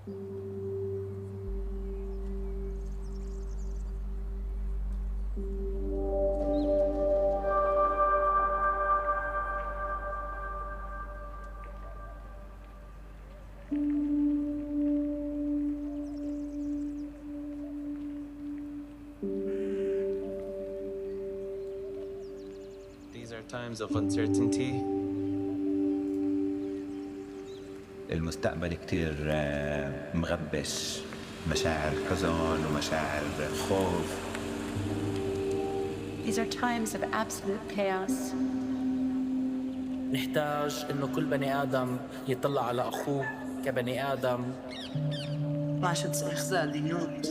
These are times of uncertainty. المستقبل كتير مغبش، مشاعر حزن ومشاعر خوف. These are times of absolute chaos. نحتاج إنه كل بني آدم يطلع على أخوه كبني آدم. מה שצריך זה עדינות,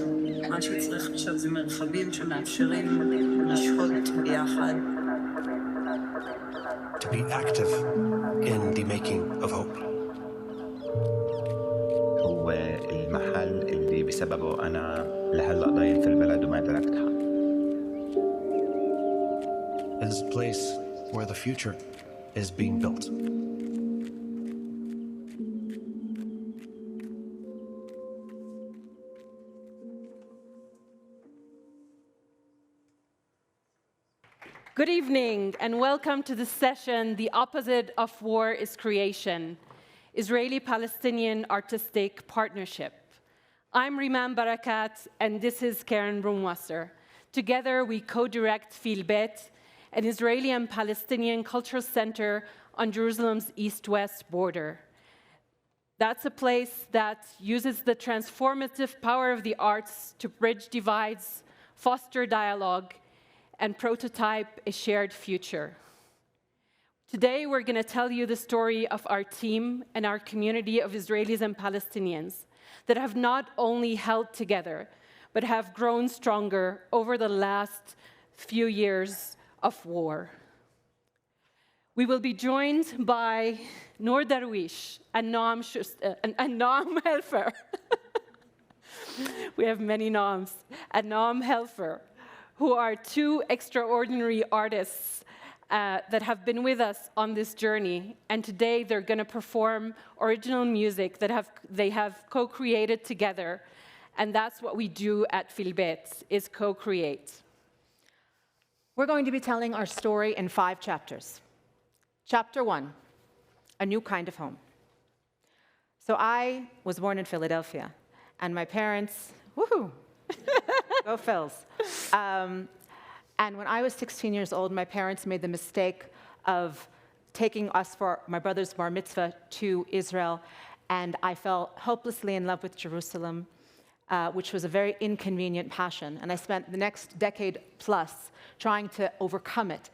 מה שצריך עכשיו זה מרחבים שמאפשרים לשהות ביחד. To be active in the making of hope. هو المحل اللي بسببه أنا لهلا ضايل في البلد وما تركتها. It is a place where the future is being built. Good evening and welcome to the session, The Opposite of War is Creation, Israeli-Palestinian Artistic Partnership. I'm Riman Barakat and this is Karen Brumwasser. Together we co-direct Feel Beit, an Israeli and Palestinian cultural center on Jerusalem's east-west border. That's a place that uses the transformative power of the arts to bridge divides, foster dialogue, and prototype a shared future. Today, we're going to tell you the story of our team and our community of Israelis and Palestinians that have not only held together, but have grown stronger over the last few years of war. We will be joined by Noor Darwish and Noam Helfer. We have many Noams. And Noam Helfer, who are two extraordinary artists that have been with us on this journey. And today they're going to perform original music that they have co-created together. And that's what we do at Feel Beit, is co-create. We're going to be telling our story in 5 chapters. Chapter 1, a new kind of home. So I was born in Philadelphia, and my parents, woohoo, go Phils. And when I was 16 years old, my parents made the mistake of taking us for my brother's bar mitzvah to Israel, and I fell hopelessly in love with Jerusalem, which was a very inconvenient passion. And I spent the next decade plus trying to overcome it.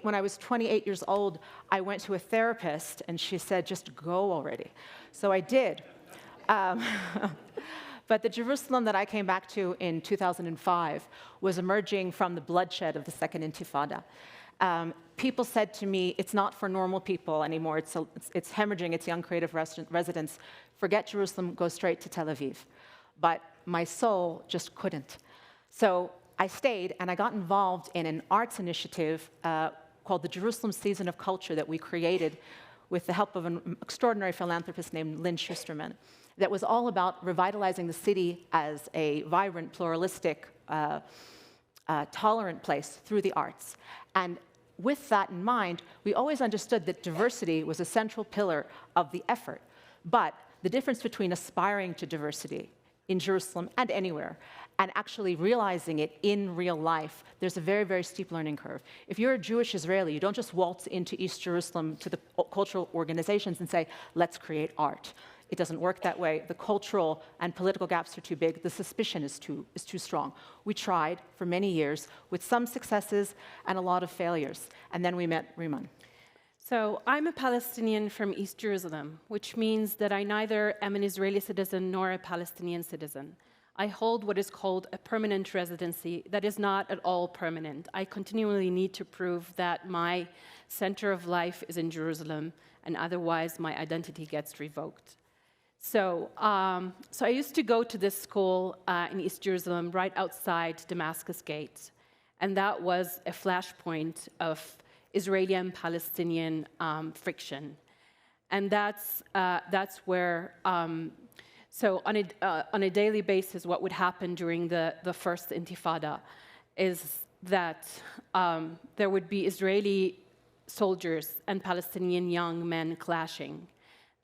When I was 28 years old, I went to a therapist, and she said, just go already. So I did. But the Jerusalem that I came back to in 2005 was emerging from the bloodshed of the Second Intifada. People said to me, it's not for normal people anymore, it's hemorrhaging, it's young creative residents. Forget Jerusalem, go straight to Tel Aviv. But my soul just couldn't. So I stayed, and I got involved in an arts initiative called the Jerusalem Season of Culture that we created with the help of an extraordinary philanthropist named Lynn Schusterman, that was all about revitalizing the city as a vibrant, pluralistic, tolerant place through the arts. And with that in mind, we always understood that diversity was a central pillar of the effort. But the difference between aspiring to diversity in Jerusalem and anywhere, and actually realizing it in real life, there's a very, very steep learning curve. If you're a Jewish Israeli, you don't just waltz into East Jerusalem to the cultural organizations and say, let's create art. It doesn't work that way. The cultural and political gaps are too big. The suspicion is too strong. We tried for many years with some successes and a lot of failures. And then we met Riman. So I'm a Palestinian from East Jerusalem, which means that I neither am an Israeli citizen nor a Palestinian citizen. I hold what is called a permanent residency that is not at all permanent. I continually need to prove that my center of life is in Jerusalem, and otherwise my identity gets revoked. So I used to go to this school in East Jerusalem right outside Damascus Gate, and that was a flashpoint of Israeli and Palestinian friction. And that's where So on a daily basis, what would happen during the first Intifada is that there would be Israeli soldiers and Palestinian young men clashing.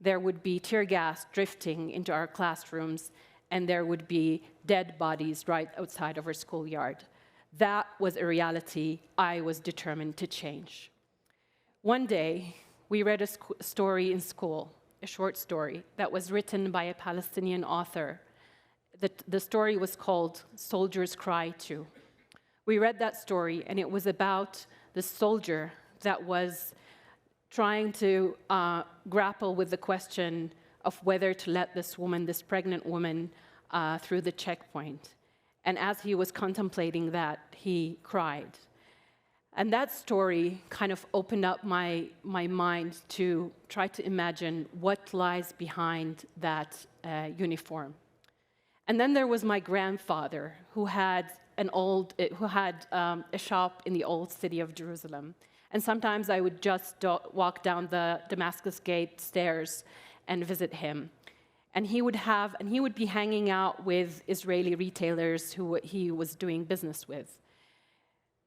There would be tear gas drifting into our classrooms, and there would be dead bodies right outside of our schoolyard. That was a reality I was determined to change. One day, we read a story in school, a short story that was written by a Palestinian author. The story was called Soldiers Cry Too. We read that story, and it was about the soldier that was trying to grapple with the question of whether to let this woman, this pregnant woman, through the checkpoint. And as he was contemplating that, he cried. And that story kind of opened up my mind to try to imagine what lies behind that uniform. And then there was my grandfather, who had a shop in the old city of Jerusalem. And sometimes I would just walk down the Damascus Gate stairs and visit him. And he would be hanging out with Israeli retailers who he was doing business with.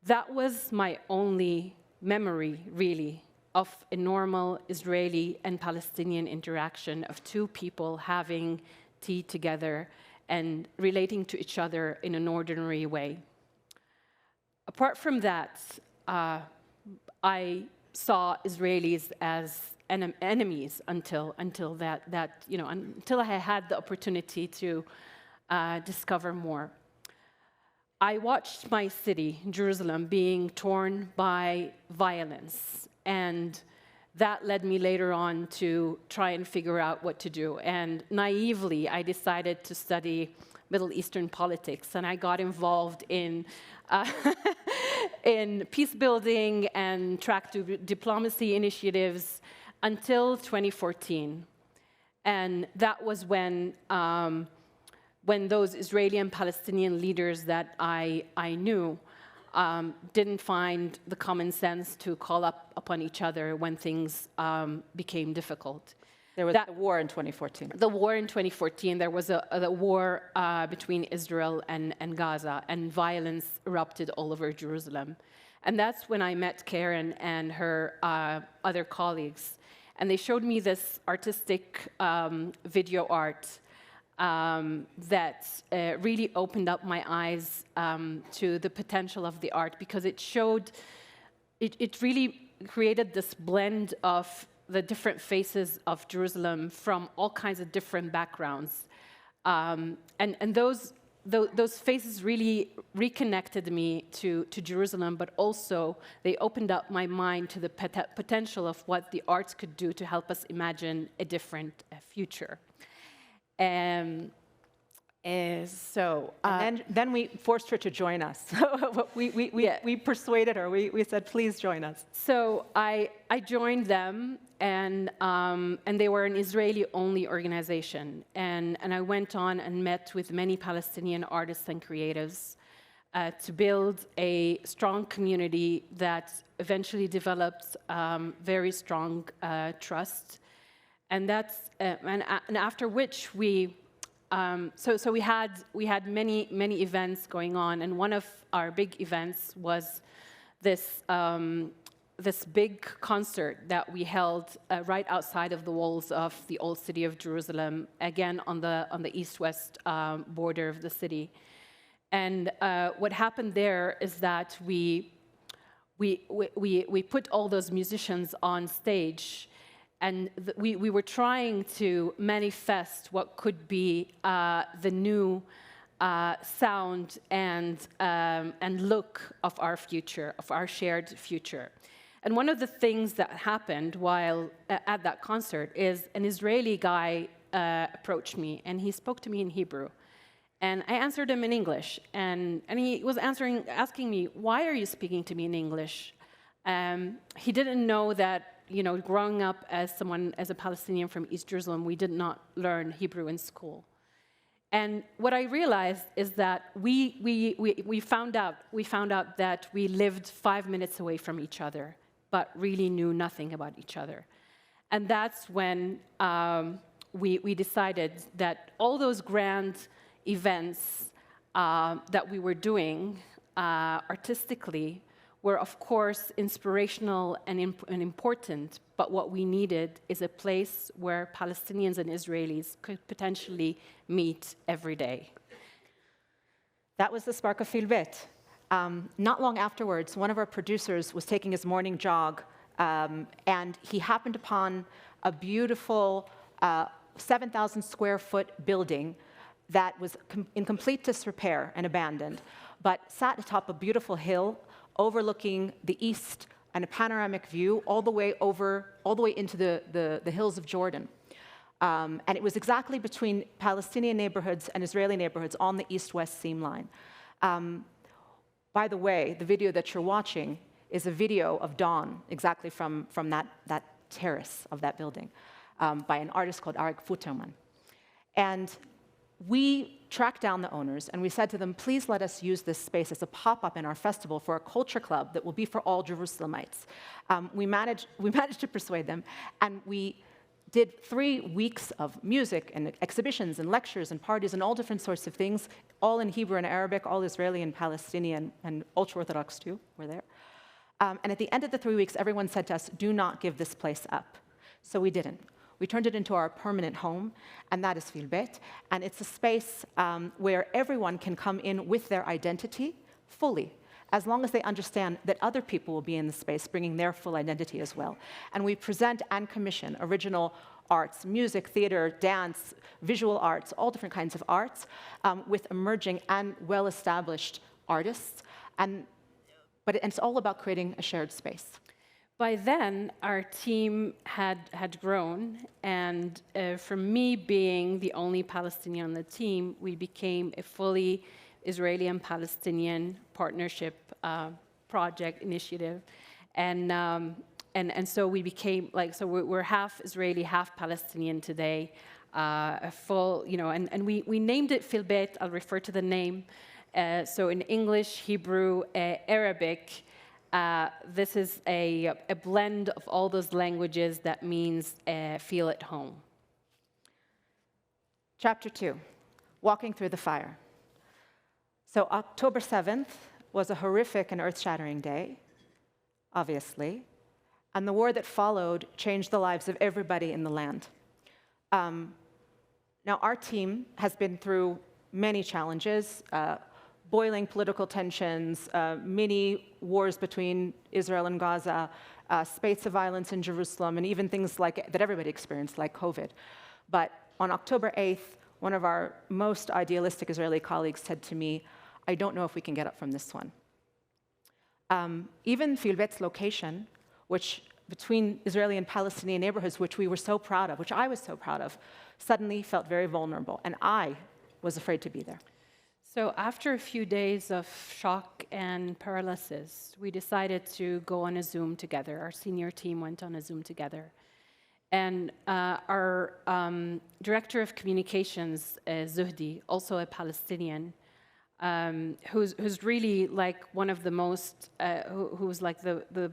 That was my only memory, really, of a normal Israeli and Palestinian interaction of two people having tea together and relating to each other in an ordinary way. Apart from that, I saw Israelis as enemies until I had the opportunity to discover more. I watched my city, Jerusalem, being torn by violence, and that led me later on to try and figure out what to do. And naively, I decided to study Middle Eastern politics, and I got involved in in peace building and track diplomacy initiatives until 2014. And that was when those Israeli and Palestinian leaders that I knew didn't find the common sense to call up upon each other when things became difficult. There was the war in 2014. The war in 2014, there was a war between Israel and Gaza, and violence erupted all over Jerusalem. And that's when I met Karen and her other colleagues. And they showed me this artistic video art that really opened up my eyes to the potential of the art, because it really created this blend of the different faces of Jerusalem from all kinds of different backgrounds. And those faces really reconnected me to Jerusalem, but also they opened up my mind to the potential of what the arts could do to help us imagine a different future. And then we forced her to join us. We persuaded her. We said, please join us. So I joined them, and they were an Israeli-only organization. And I went on and met with many Palestinian artists and creatives to build a strong community that eventually developed very strong trust. And after which we had many events going on, and one of our big events was this big concert that we held right outside of the walls of the old city of Jerusalem, again on the east-west border of the city. And what happened there is that we put all those musicians on stage. And we were trying to manifest what could be the new sound and look of our future, of our shared future. And one of the things that happened while at that concert is an Israeli guy approached me, and he spoke to me in Hebrew. And I answered him in English. And he was asking me, why are you speaking to me in English? He didn't know that, growing up as a Palestinian from East Jerusalem, we did not learn Hebrew in school. And what I realized is that we found out that we lived 5 minutes away from each other, but really knew nothing about each other. And that's when we decided that all those grand events that we were doing artistically were, of course, inspirational and important, but what we needed is a place where Palestinians and Israelis could potentially meet every day. That was the spark of Feel Beit. Not long afterwards, one of our producers was taking his morning jog, and he happened upon a beautiful 7,000 square foot building that was in complete disrepair and abandoned, but sat atop a beautiful hill overlooking the east and a panoramic view all the way into the hills of Jordan. And it was exactly between Palestinian neighborhoods and Israeli neighborhoods on the east-west seam line. By the way, the video that you're watching is a video of dawn, exactly from that terrace of that building, by an artist called Arik Futerman. And we tracked down the owners, and we said to them, please let us use this space as a pop-up in our festival for a culture club that will be for all Jerusalemites. We managed to persuade them, and we did 3 weeks of music and exhibitions and lectures and parties and all different sorts of things, all in Hebrew and Arabic, all Israeli and Palestinian, and ultra-Orthodox too were there. And at the end of the 3 weeks, everyone said to us, do not give this place up. So we didn't. We turned it into our permanent home, and that is Feel Beit. And it's a space where everyone can come in with their identity fully, as long as they understand that other people will be in the space bringing their full identity as well. And we present and commission original arts, music, theater, dance, visual arts, all different kinds of arts, with emerging and well-established artists. But it's all about creating a shared space. By then, our team had grown, and for me being the only Palestinian on the team, we became a fully Israeli and Palestinian partnership project initiative, and so we became we're half Israeli, half Palestinian today, a full and we named it Feel Beit. I'll refer to the name. So in English, Hebrew, Arabic. This is a blend of all those languages that means feel at home. Chapter 2, Walking Through the Fire. So October 7th was a horrific and earth-shattering day, obviously, and the war that followed changed the lives of everybody in the land. Now, our team has been through many challenges, boiling political tensions, mini wars between Israel and Gaza, spates of violence in Jerusalem, and even things that everybody experienced, like COVID. But on October 8th, one of our most idealistic Israeli colleagues said to me, I don't know if we can get up from this one. Even Feel Beit's location, which between Israeli and Palestinian neighborhoods, which we were so proud of, which I was so proud of, suddenly felt very vulnerable, and I was afraid to be there. So after a few days of shock and paralysis, we decided to go on a Zoom together. Our senior team went on a Zoom together. And our director of communications, Zuhdi, also a Palestinian, who's really like one of the most, who's like the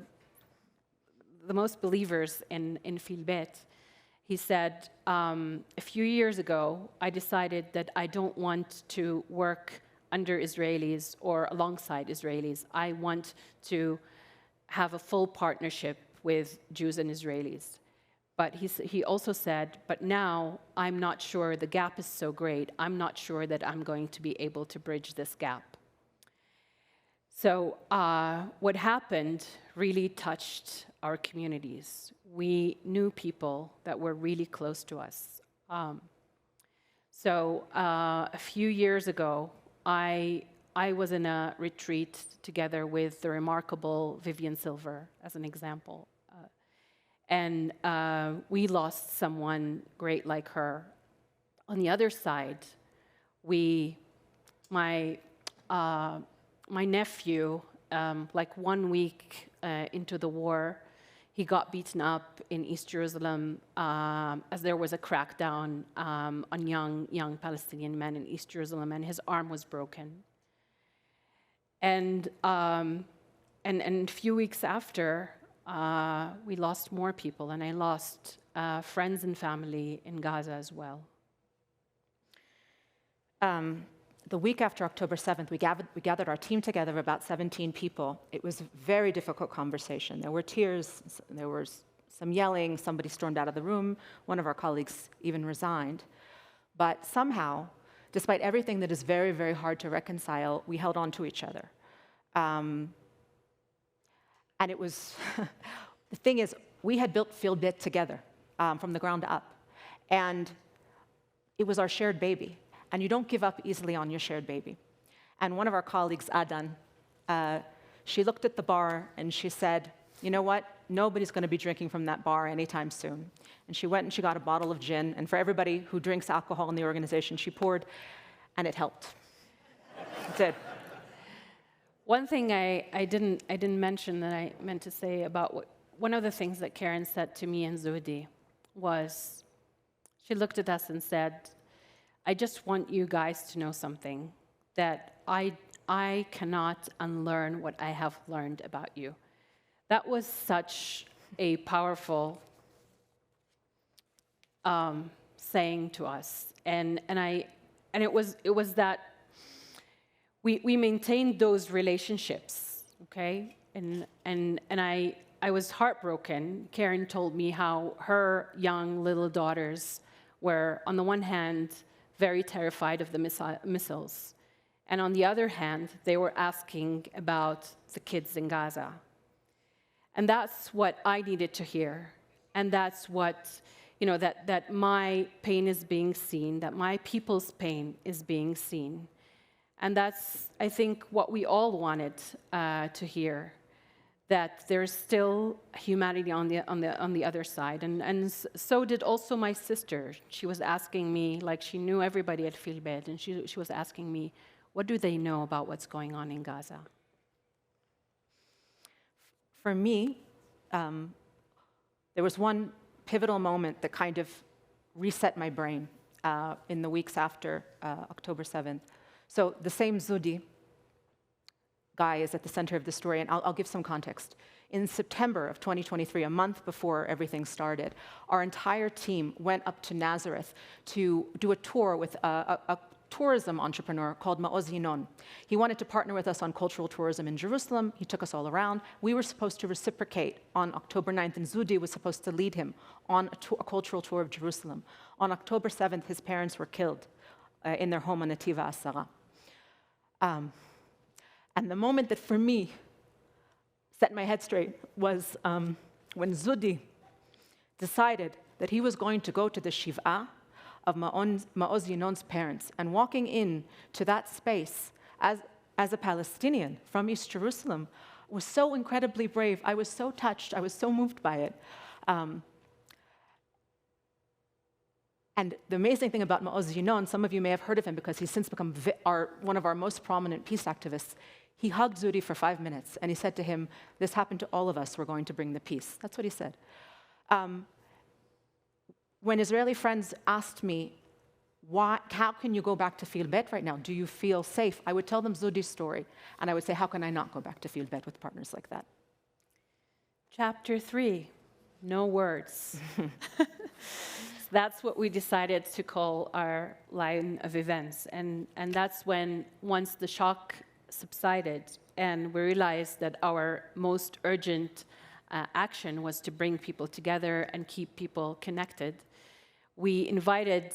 most believers in Feel Beit. He said, a few years ago, I decided that I don't want to work under Israelis or alongside Israelis. I want to have a full partnership with Jews and Israelis. But he also said, but now I'm not sure, the gap is so great, I'm not sure that I'm going to be able to bridge this gap. So what happened really touched our communities. We knew people that were really close to us. So a few years ago, I was in a retreat together with the remarkable Vivian Silver, as an example. And we lost someone great like her. On the other side, my nephew, like 1 week into the war, he got beaten up in East Jerusalem as there was a crackdown on young Palestinian men in East Jerusalem, and his arm was broken. And a few weeks after, we lost more people, and I lost friends and family in Gaza as well. The week after October 7th, we gathered our team together of about 17 people. It was a very difficult conversation. There were tears, there was some yelling, somebody stormed out of the room, one of our colleagues even resigned. But somehow, despite everything that is very, very hard to reconcile, we held on to each other. And it was, the thing is, we had built Feel Beit together from the ground up. And it was our shared baby. And you don't give up easily on your shared baby. And one of our colleagues, Adan, she looked at the bar and she said, you know what? Nobody's going to be drinking from that bar anytime soon. And she went and she got a bottle of gin. And for everybody who drinks alcohol in the organization, she poured, and it helped. It did. One thing I didn't mention that I meant to say about one of the things that Karen said to me and Zudi was, she looked at us and said, I just want you guys to know something, that I cannot unlearn what I have learned about you. That was such a powerful saying to us, and it was that we maintained those relationships, okay, and I was heartbroken. Karen told me how her young little daughters were, on the one hand, very terrified of the missiles. And on the other hand, they were asking about the kids in Gaza. And that's what I needed to hear. And that's what, that my pain is being seen, that my people's pain is being seen. And that's, I think, what we all wanted to hear, that there's still humanity on the other side. And so did also my sister. She was asking me, like she knew everybody at Feel Beit, and she was asking me, what do they know about what's going on in Gaza? For me, there was one pivotal moment that kind of reset my brain in the weeks after October 7th. So the same Zudi guy is at the center of the story, and I'll give some context. In September of 2023, a month before everything started, our entire team went up to Nazareth to do a tour with a tourism entrepreneur called Maoz Yinon. He wanted to partner with us on cultural tourism in Jerusalem. He took us all around. We were supposed to reciprocate on October 9th, and Zudi was supposed to lead him on a cultural tour of Jerusalem. On October 7th, his parents were killed in their home on Nativa Asara. And the moment that, for me, set my head straight was when Zudi decided that he was going to go to the Shiv'ah of Maoz Yinon's parents, and walking in to that space as a Palestinian from East Jerusalem was so incredibly brave. I was so touched. I was so moved by it. And the amazing thing about Maoz Yinon, some of you may have heard of him because he's since become one of our most prominent peace activists. He hugged Zudi for 5 minutes, and he said to him, this happened to all of us, we're going to bring the peace. That's what he said. When Israeli friends asked me, how can you go back to Feel Beit right now? Do you feel safe? I would tell them Zudi's story, and I would say, how can I not go back to Feel Beit with partners like that? Chapter 3, no words. That's what we decided to call our line of events. And that's when, once the shock subsided and we realized that our most urgent action was to bring people together and keep people connected, we invited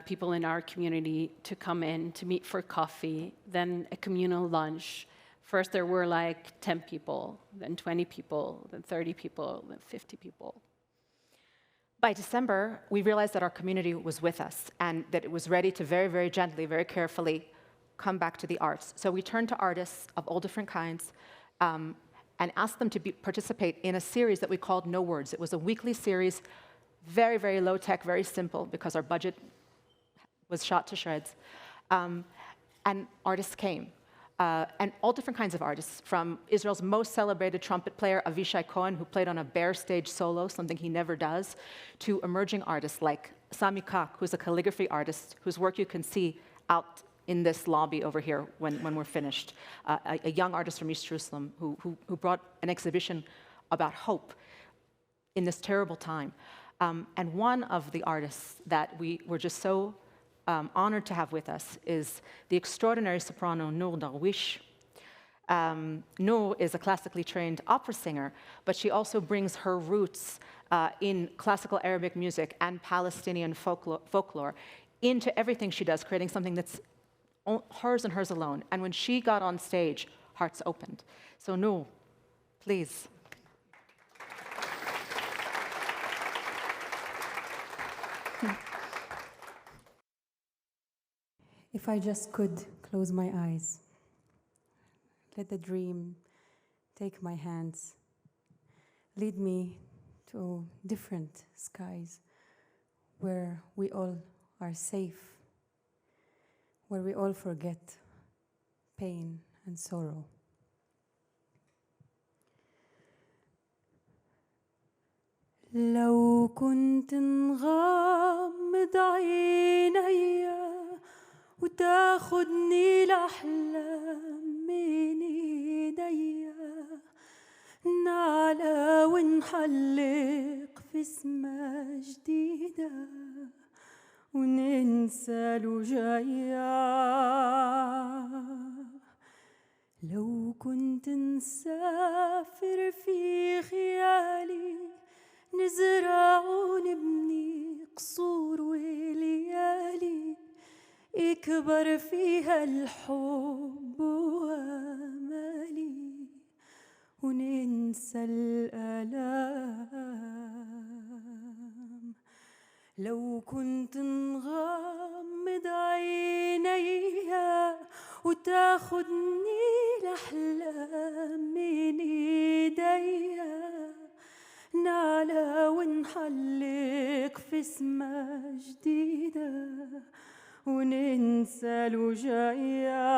people in our community to come in to meet for coffee, then a communal lunch. First there were like 10 people, then 20 people, then 30 people, then 50 people. By December, we realized that our community was with us and that it was ready to very, very gently, very carefully come back to the arts. So we turned to artists of all different kinds and asked them to participate in a series that we called No Words. It was a weekly series, very, very low tech, very simple, because our budget was shot to shreds. And artists came. And all different kinds of artists, from Israel's most celebrated trumpet player, Avishai Cohen, who played on a bare stage solo, something he never does, to emerging artists like Sami Kak, who's a calligraphy artist, whose work you can see out in this lobby over here when we're finished. A young artist from East Jerusalem who brought an exhibition about hope in this terrible time. And one of the artists that we were just so honored to have with us is the extraordinary soprano Noor Darwish. Noor is a classically trained opera singer, but she also brings her roots in classical Arabic music and Palestinian folklore into everything she does, creating something that's hers and hers alone. And when she got on stage, hearts opened. So Noor, please. If I just could close my eyes, let the dream take my hands, lead me to different skies where we all are safe, where we all forget pain and sorrow. لو كنت نغمض عيني وتاخدني لأحلام من ايديا نعلى ونحلق في سما جديدة وننسى الوجايا لو كنت نسافر في خيالي نزرع ونبني قصور وليالي يكبر فيها الحب وامالي وننسى الآلام لو كنت نغمض عيني وتاخدني لأحلام من ايديا نعلى ونحلق في سما جديدة وننسى الوجايا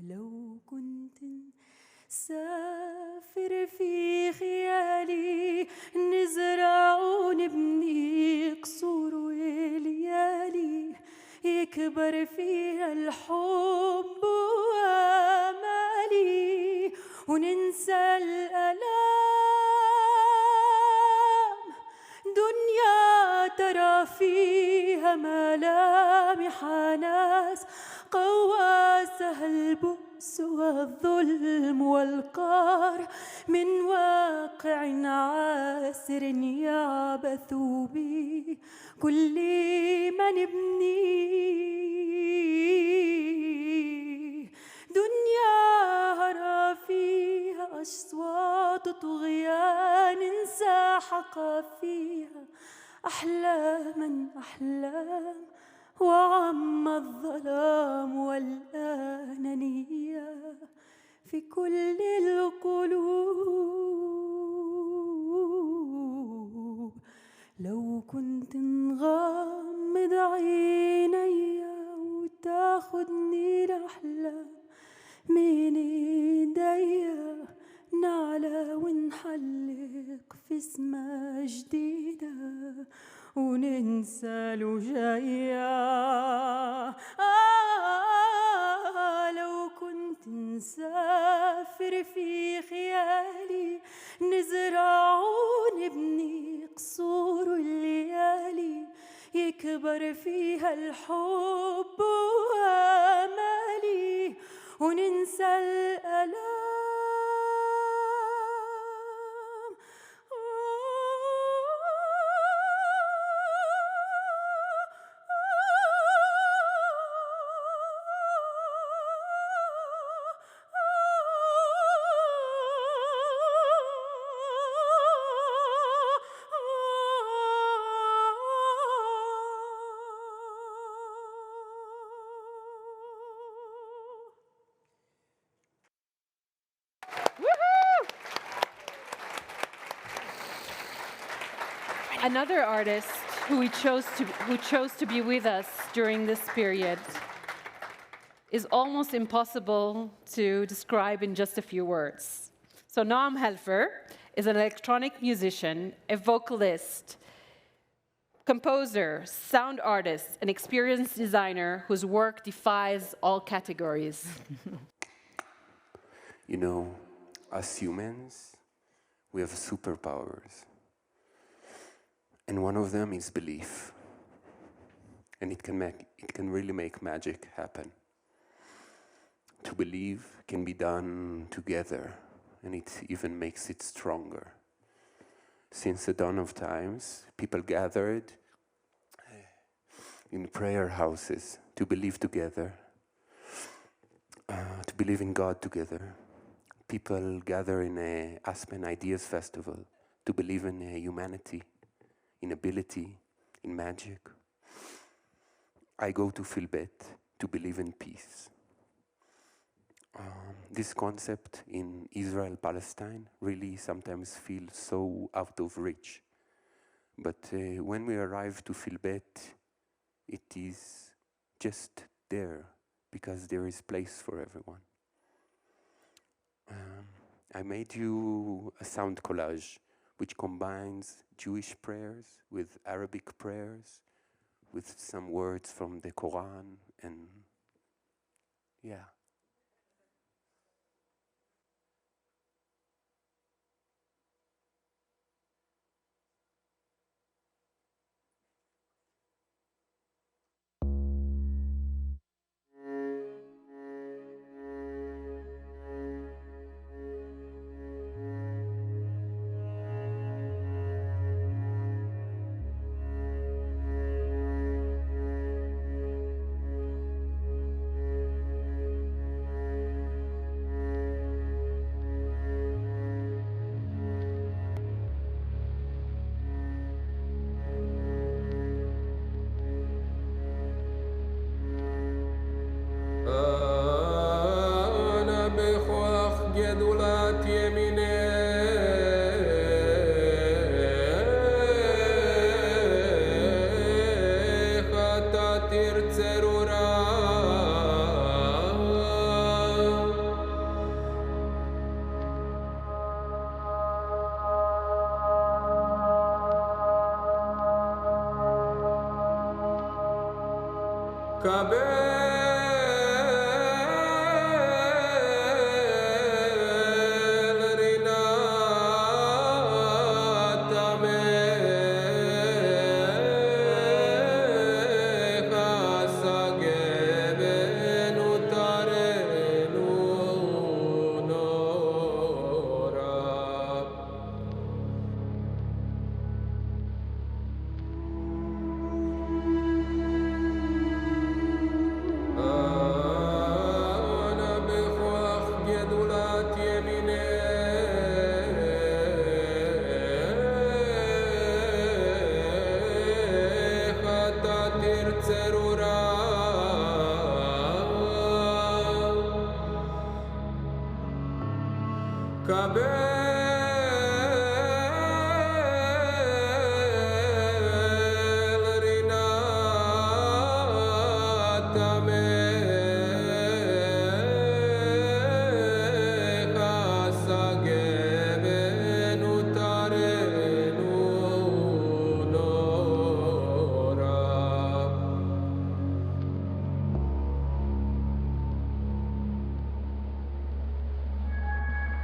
لو كنت نسافر في خيالي نزرع ونبني قصور وليالي يكبر فيها الحب وامالي وننسى الآلام دنيا ترى فيها ملامح ناس قواسها البؤس والظلم والقهر من واقع عاسر يعبث به كل من يبنيه دنيا هرى فيها أصوات طغيان ساحق فيها أحلاما أحلام وعم الظلام والأنانية في كل القلوب لو كنت نغمض عيني وتاخدني لأحلام من ايديا نعلى ونحلق في سما جديدة وننسى الوجايا لو كنت نسافر في خيالي نزرع ونبني قصور الليالي يكبر فيها الحب وامالي وننسى الآلام Another artist who chose to be with us during this period is almost impossible to describe in just a few words. So Noam Helfer is an electronic musician, a vocalist, composer, sound artist, and experienced designer whose work defies all categories. You know, as humans, We have superpowers. And one of them is belief. And it can really make magic happen. To believe can be done together, and it even makes it stronger. Since the dawn of times, people gathered in prayer houses to believe together, to believe in God together. People gather in a Aspen Ideas Festival to believe in humanity, in ability, in magic. I go to Feel Beit to believe in peace. This concept in Israel-Palestine really sometimes feels so out of reach. But when we arrive to Feel Beit, it is just there, because there is place for everyone. I made you a sound collage which combines Jewish prayers with Arabic prayers, with some words from the Quran, and yeah.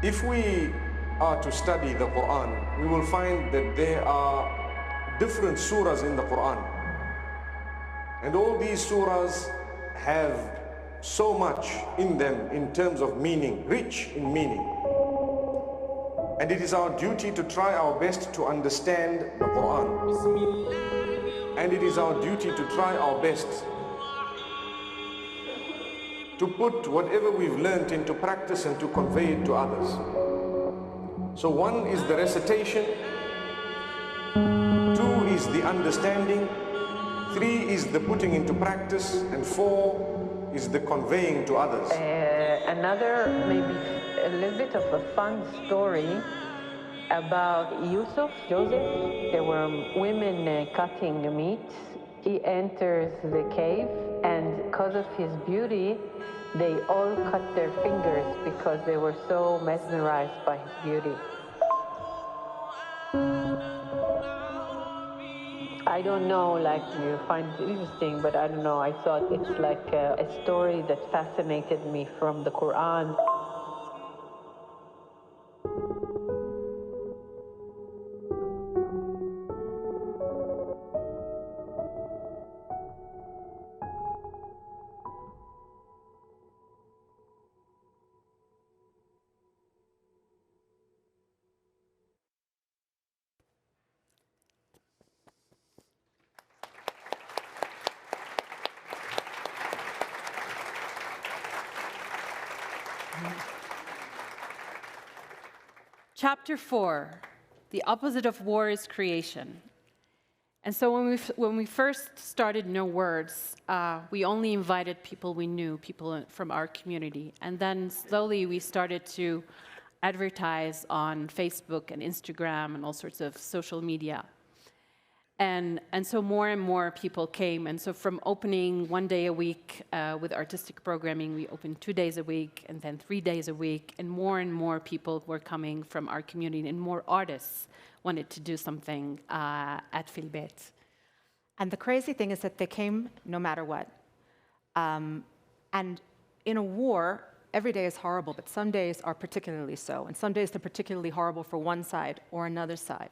If we are to study the Quran, we will find that there are different surahs in the Quran. And all these surahs have so much in them in terms of meaning, rich in meaning. And it is our duty to try our best to understand the Quran. And it is our duty to try our best to put whatever we've learned into practice and to convey it to others. So one is the recitation, two is the understanding, three is the putting into practice, and four is the conveying to others. Another, maybe a little bit of a fun story about Joseph. There were women cutting meat. He enters the cave, and because of his beauty, they all cut their fingers because they were so mesmerized by his beauty. I don't know, like, you find it interesting, but I don't know, I thought it's like a story that fascinated me from the Quran. Chapter 4, the opposite of war is creation. And so when we first started No Words, we only invited people we knew, people from our community. And then slowly we started to advertise on Facebook and Instagram and all sorts of social media. And so more and more people came. And so from opening 1 day a week with artistic programming, we opened 2 days a week and then 3 days a week. And more people were coming from our community, and more artists wanted to do something at Feel Beit. And the crazy thing is that they came no matter what. And in a war, every day is horrible, but some days are particularly so. And some days they're particularly horrible for one side or another side.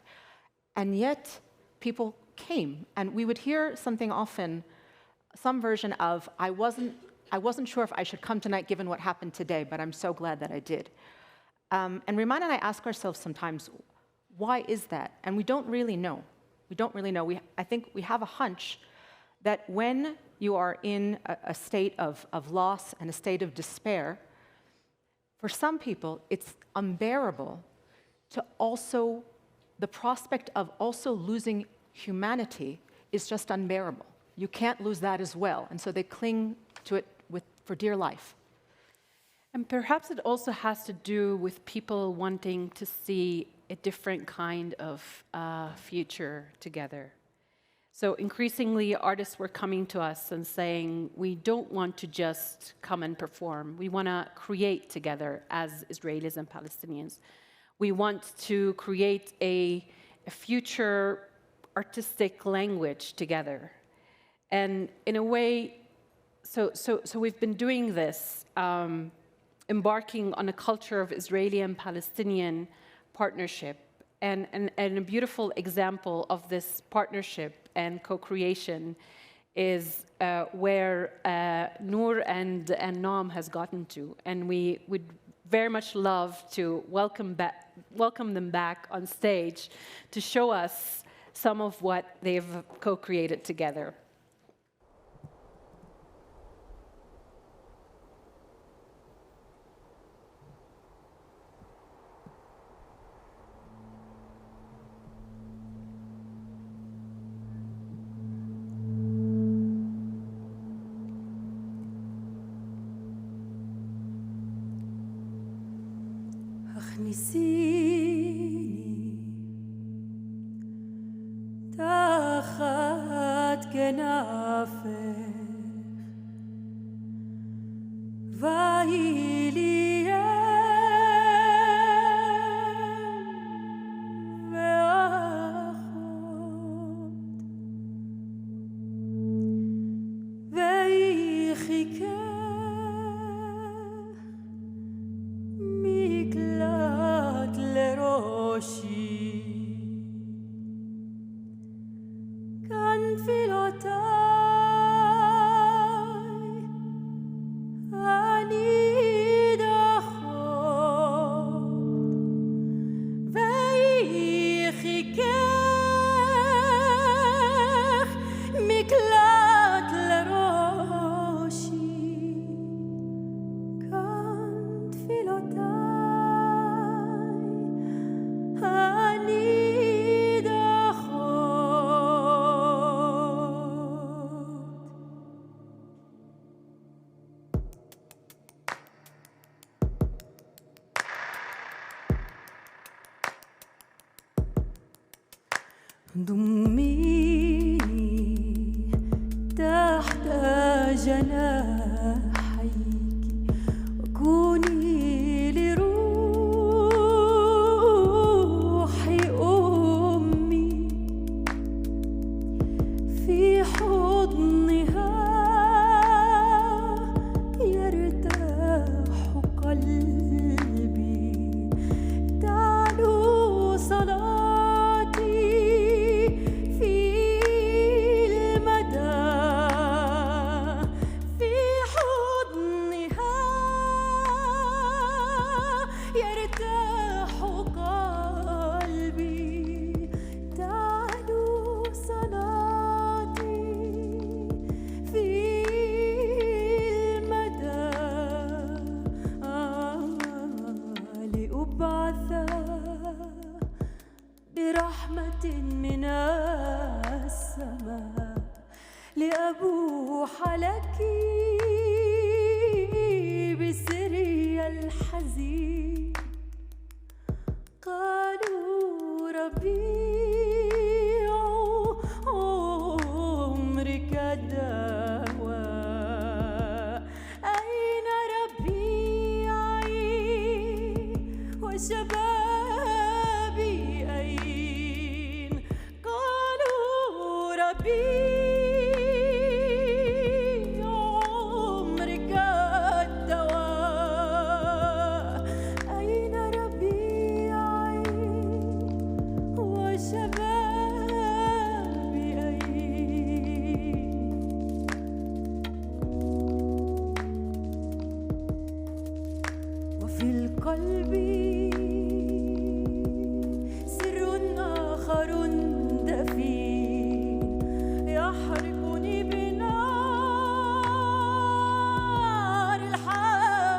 And yet, people came, and we would hear something often, some version of, I wasn't sure if I should come tonight given what happened today, but I'm so glad that I did. And Riman and I ask ourselves sometimes, why is that? And we don't really know. We don't really know. I think we have a hunch that when you are in a state of loss and a state of despair, for some people, it's unbearable to also, the prospect of also losing humanity is just unbearable. You can't lose that as well. And so they cling to it for dear life. And perhaps it also has to do with people wanting to see a different kind of future together. So increasingly, artists were coming to us and saying, we don't want to just come and perform. We want to create together as Israelis and Palestinians. We want to create a future artistic language together. And in a way, so we've been doing this, embarking on a culture of Israeli and Palestinian partnership. And a beautiful example of this partnership and co-creation is where Noor and Noam has gotten to. And we would very much love to welcome them back on stage to show us some of what they've co-created together. הכניסיני תחת כנפך ויהי לי אם ואחות ויהי חיכך מקלט לראשי כאן תפילותיי אני דחות ויהי חיכך מקלט לראשי כאן תפילותיי אני דחות. ضميني تحت جناحيك وكوني لروحي أمي في حضنها يرتاح قلبي تعلو صلاتي في المدى في من السماء لأبوح لك بسري الحزين. قالوا ربيع عمرك الدواء، أين ربيعي وشبابي أين؟ قالوا ربيع عمرك الدواء، أين ربيعي وشبابي أين؟ وفي القلب سر آخر دفين يحرقني بنار الحنين.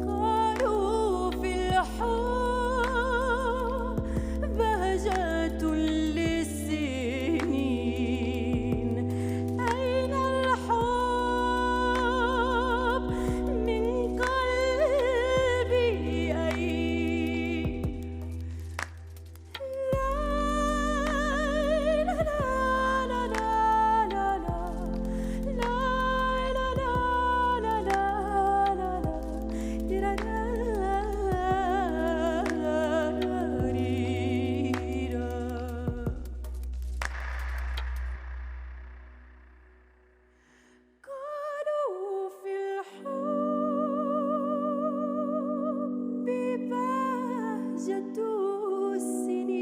قالوا في الحب بهجة للسنين، أين الحب من قلبي أين؟ لا لا لا لا لا لا لا لا لا لا لا قالوا في الحب بهجة السنين،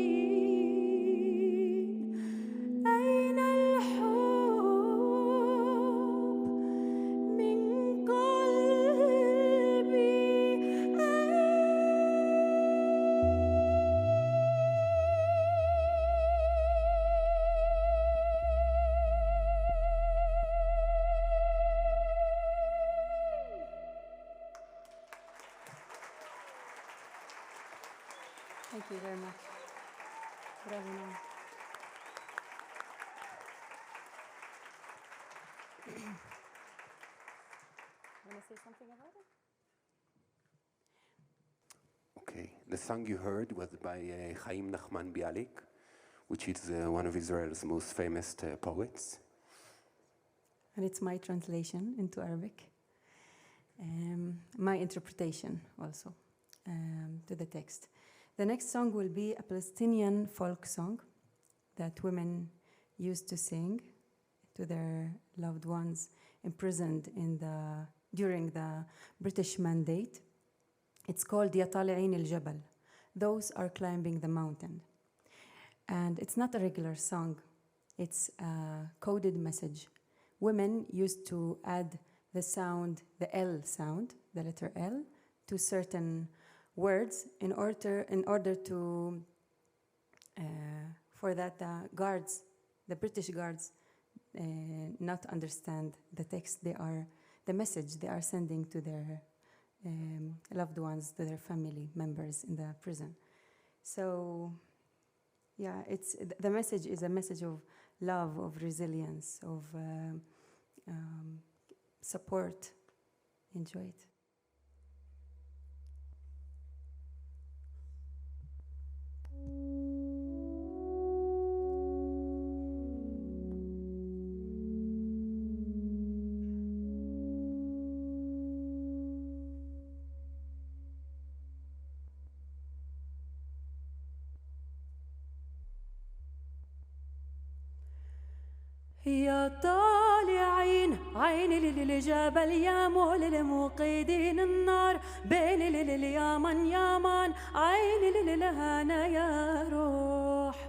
أين الحب من قلبي Thank you very much. Bravo, Noam. Want to say something about it? Okay, the song you heard was by Chaim Nachman Bialik, which is one of Israel's most famous poets. And it's my translation into Arabic. My interpretation also to the text. The next song will be a Palestinian folk song that women used to sing to their loved ones imprisoned during the British Mandate. It's called Ya Tali'in al-Jabal. Those are climbing the mountain. And it's not a regular song. It's a coded message. Women used to add the sound, the L sound, the letter L, to certain words in order to for that the guards, the British guards, not understand the text the message they are sending to their loved ones, to their family members in the prison. So yeah, the message is a message of love, of resilience, of support. Enjoy it. يا طالعين عيني للجبل يا مول الموقدين النار بين اليمن يمن عيني للهنا يا روح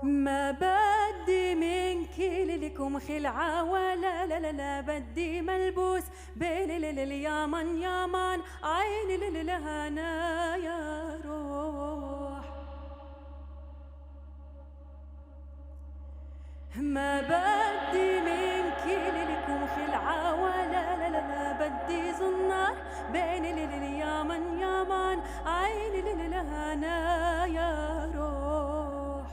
ما بدي منك لكم خلعة ولا لا بدي ملبوس بين اليمن يمن عيني للهنا يا روح ما بدي منك لكم خلعة ولا لا بدي بدي زنار بين اليمن يمن عين للهنا يا روح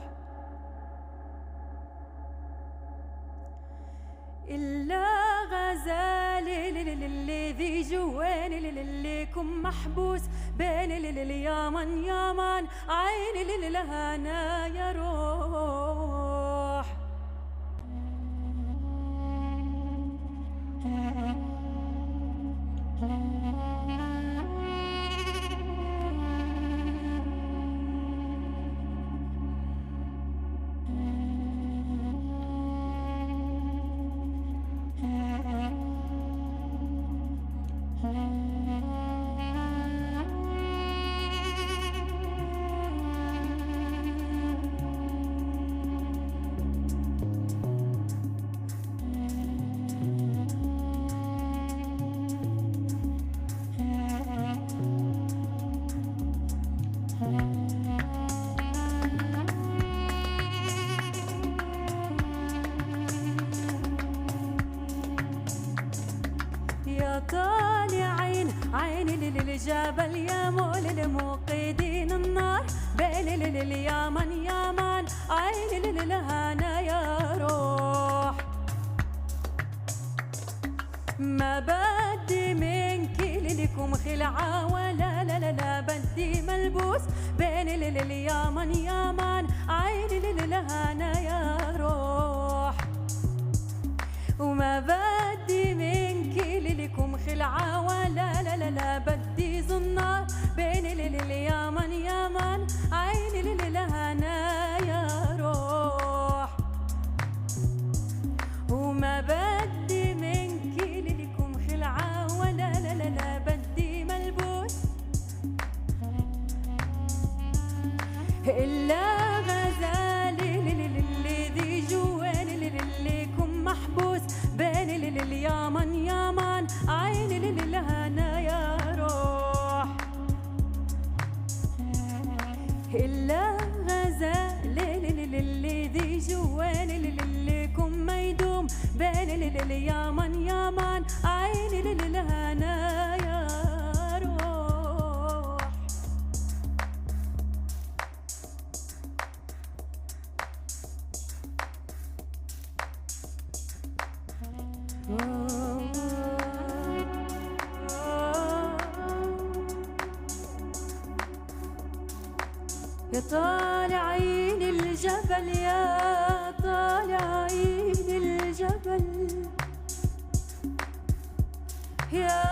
إلا غزالي الذي جواني لليكم محبوس بين اليمن يمن عين للهنا يا روح طالعين عين للجبل يا مول الموقدين النار بين اليمن يمن عين للهنا يا روح ما بدي منك لكم خلعة ولا لا لا لا بدي ملبوس بين اليمن يمن عين للهنا يا روح وما بدي منك لكم خلعة ولا لا لا لا بدي زنار بين اليمن يمن عين للهنا يا روح وما بدي منك لكم خلعة ولا لا لا لا بدي ملبوس إلا غزالي الذي جواني لليكم محبوس بين اليمن يمن عين للهنا يا روح إلا غزالي الذي جواني لليكم ميدوم بين اليمن يمن عين للهنا يا روح يا طالعين الجبل يا طالعين الجبل يا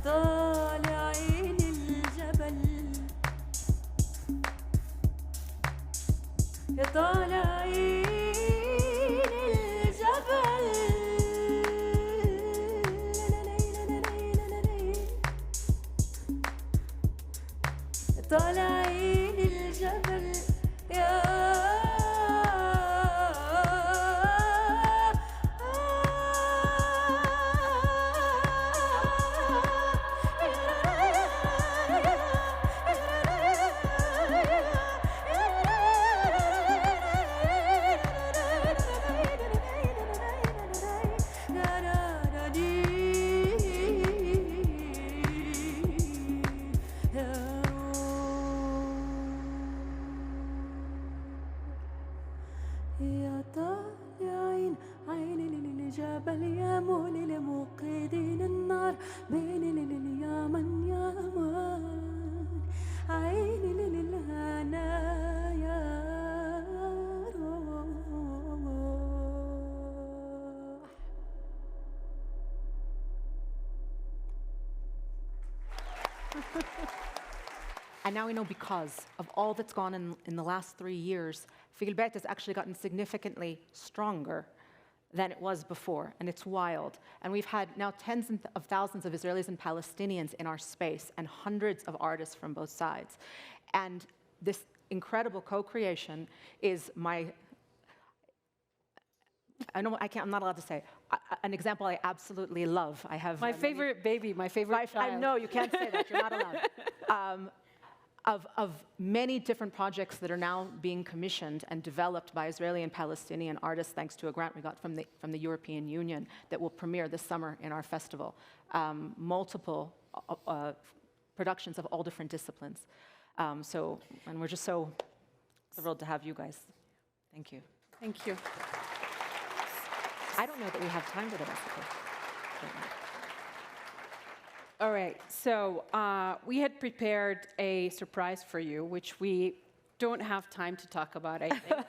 طالعين الجبل يا طالعين الجبل طالعين الجبل يا يا طالعين عين للجبل يا مول الموقدين النار بين اليمن يمن عين للهنا يا روح And now we know because of all that's gone in the last 3 years, Feel Beit has actually gotten significantly stronger than it was before, and it's wild. And we've had now tens of thousands of Israelis and Palestinians in our space, and hundreds of artists from both sides. And this incredible co-creation is I'm not allowed to say, an example I absolutely love. I have my favorite baby, my favorite child. I know, you can't say that, you're not allowed. of many different projects that are now being commissioned and developed by Israeli and Palestinian artists, thanks to a grant we got from the European Union that will premiere this summer in our festival. Multiple productions of all different disciplines. And we're just so thrilled to have you guys. Thank you. Thank you. I don't know that we have time for the rest of it. All right, so we had prepared a surprise for you, which we don't have time to talk about, I think.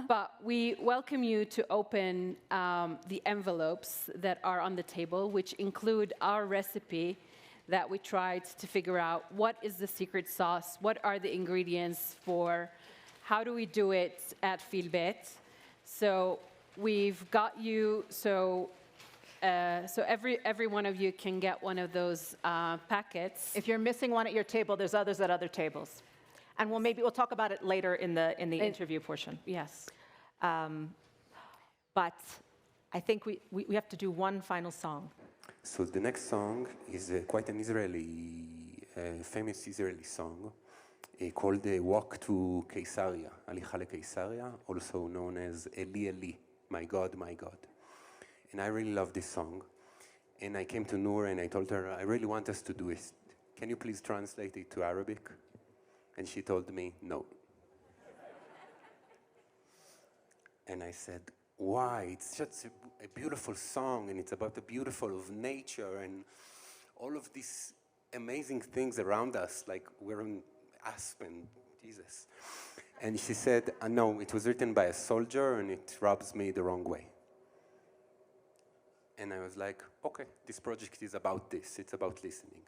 But we welcome you to open the envelopes that are on the table, which include our recipe that we tried to figure out what is the secret sauce, what are the ingredients for, how do we do it at Feel Beit. So we've got you, so every one of you can get one of those packets. If you're missing one at your table, there's others at other tables. And we'll talk about it later in the interview portion. Yes. But I think we have to do one final song. So the next song is quite an famous Israeli song called Walk to Caesarea, Alicha leCaesarea, also known as Eli Eli, My God, My God. And I really love this song. And I came to Noor and I told her, I really want us to do it. Can you please translate it to Arabic? And she told me, no. And I said, why? It's just a beautiful song, and it's about the beautiful of nature and all of these amazing things around us, like we're in Aspen, Jesus. And she said, no, it was written by a soldier, and it rubs me the wrong way. And I was like, okay, this project is about this. It's about listening.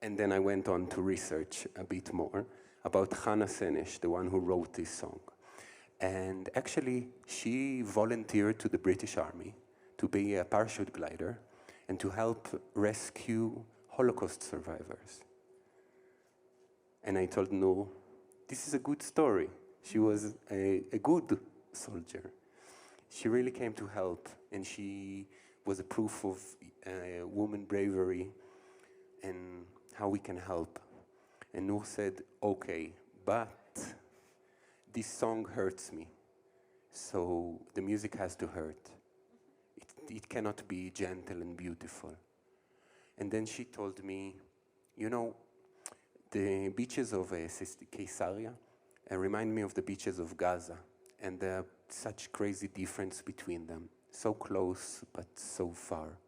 And then I went on to research a bit more about Hannah Senesh, the one who wrote this song. And actually, she volunteered to the British Army to be a parachute glider and to help rescue Holocaust survivors. And I told Noor, this is a good story. She was a good soldier. She really came to help, and she was a proof of woman bravery and how we can help. And Noor said, okay, but this song hurts me, so the music has to hurt. It cannot be gentle and beautiful. And then she told me, you know, the beaches of Caesarea remind me of the beaches of Gaza, and there are such crazy difference between them, so close but so far.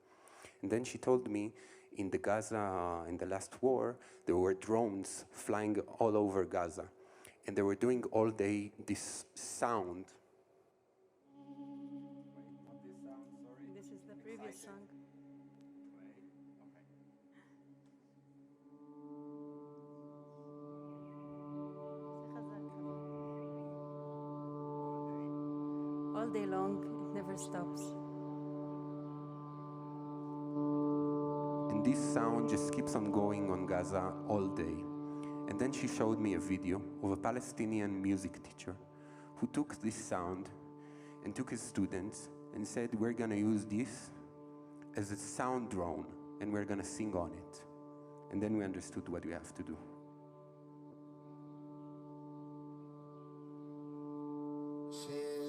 And then she told me, in the Gaza, in the last war, there were drones flying all over Gaza. And they were doing all day this sound. This is the previous song. All day long, it never stops. And this sound just keeps on going on Gaza all day. And then she showed me a video of a Palestinian music teacher who took this sound and took his students and said, we're going to use this as a sound drone and we're going to sing on it. And then we understood what we have to do.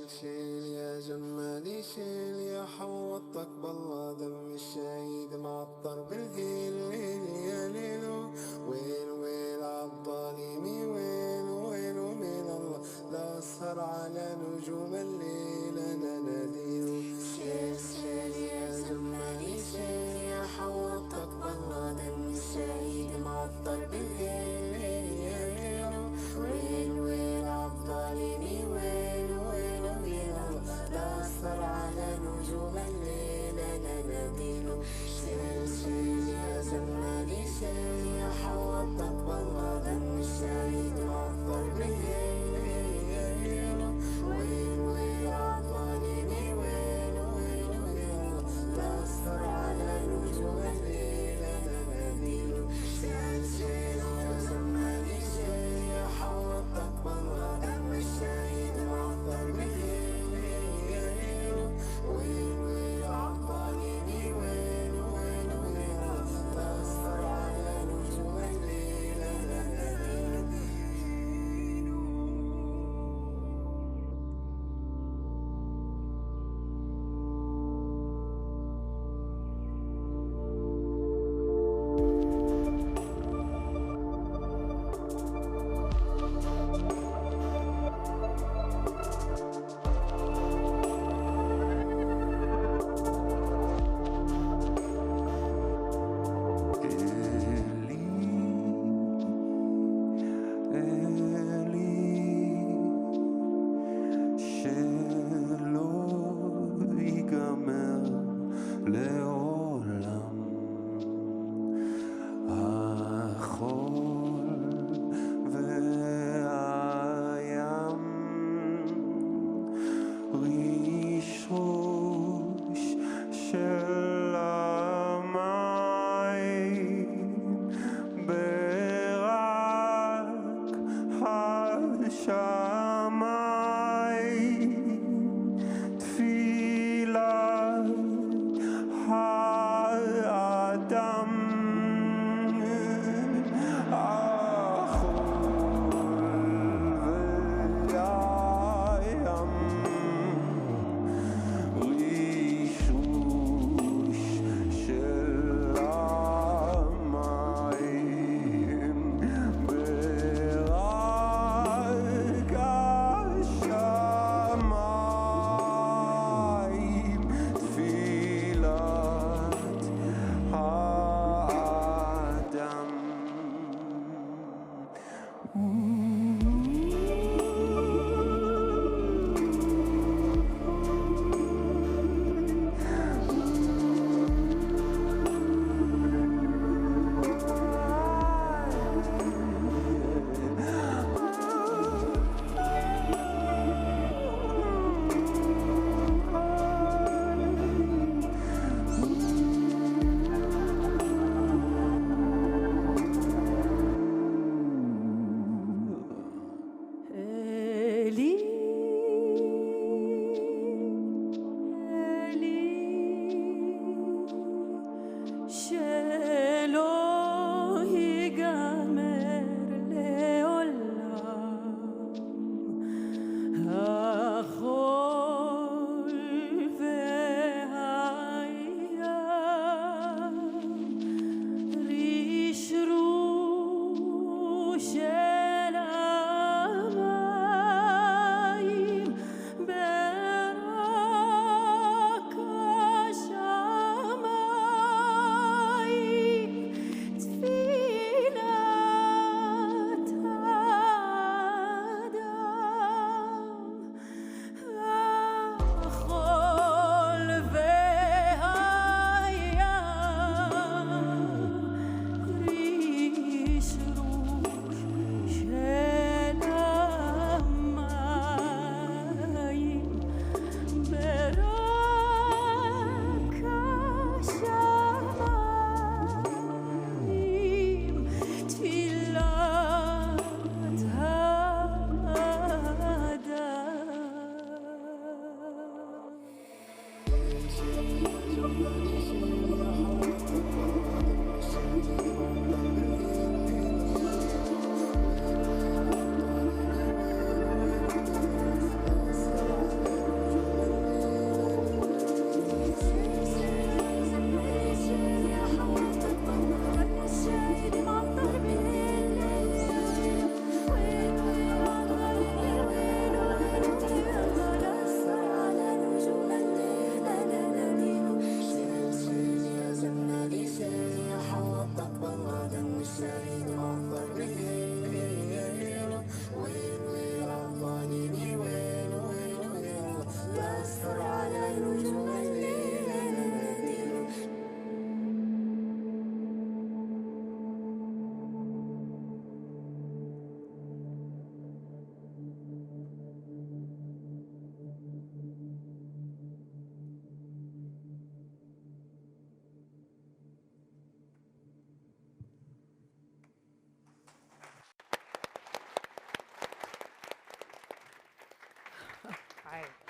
شيل يا جمالي شيل يا حوطك بالله دم الشهيد معطر بالهيل ليل يا ليلو ويل ويل عالظالمي ويل ويل من الله لا أسهر على نجوم الليل أنا ناديله شيل شيل يا جمالي شيل يا حوطك بالله دم الشهيد معطر بالهيل ليل يا ليلو ويل ويل عالظالمي ويل ويل من الله لا أسهر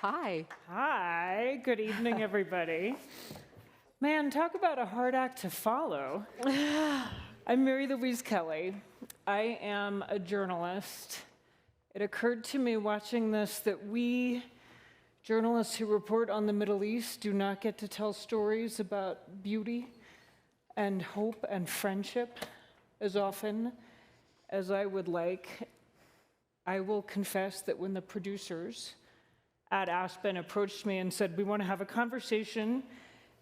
Hi. Hi, good evening, everybody. Man, talk about a hard act to follow. I'm Mary Louise Kelly. I am a journalist. It occurred to me watching this that we, journalists who report on the Middle East, do not get to tell stories about beauty and hope and friendship as often as I would like. I will confess that when the producers at Aspen approached me and said, we want to have a conversation.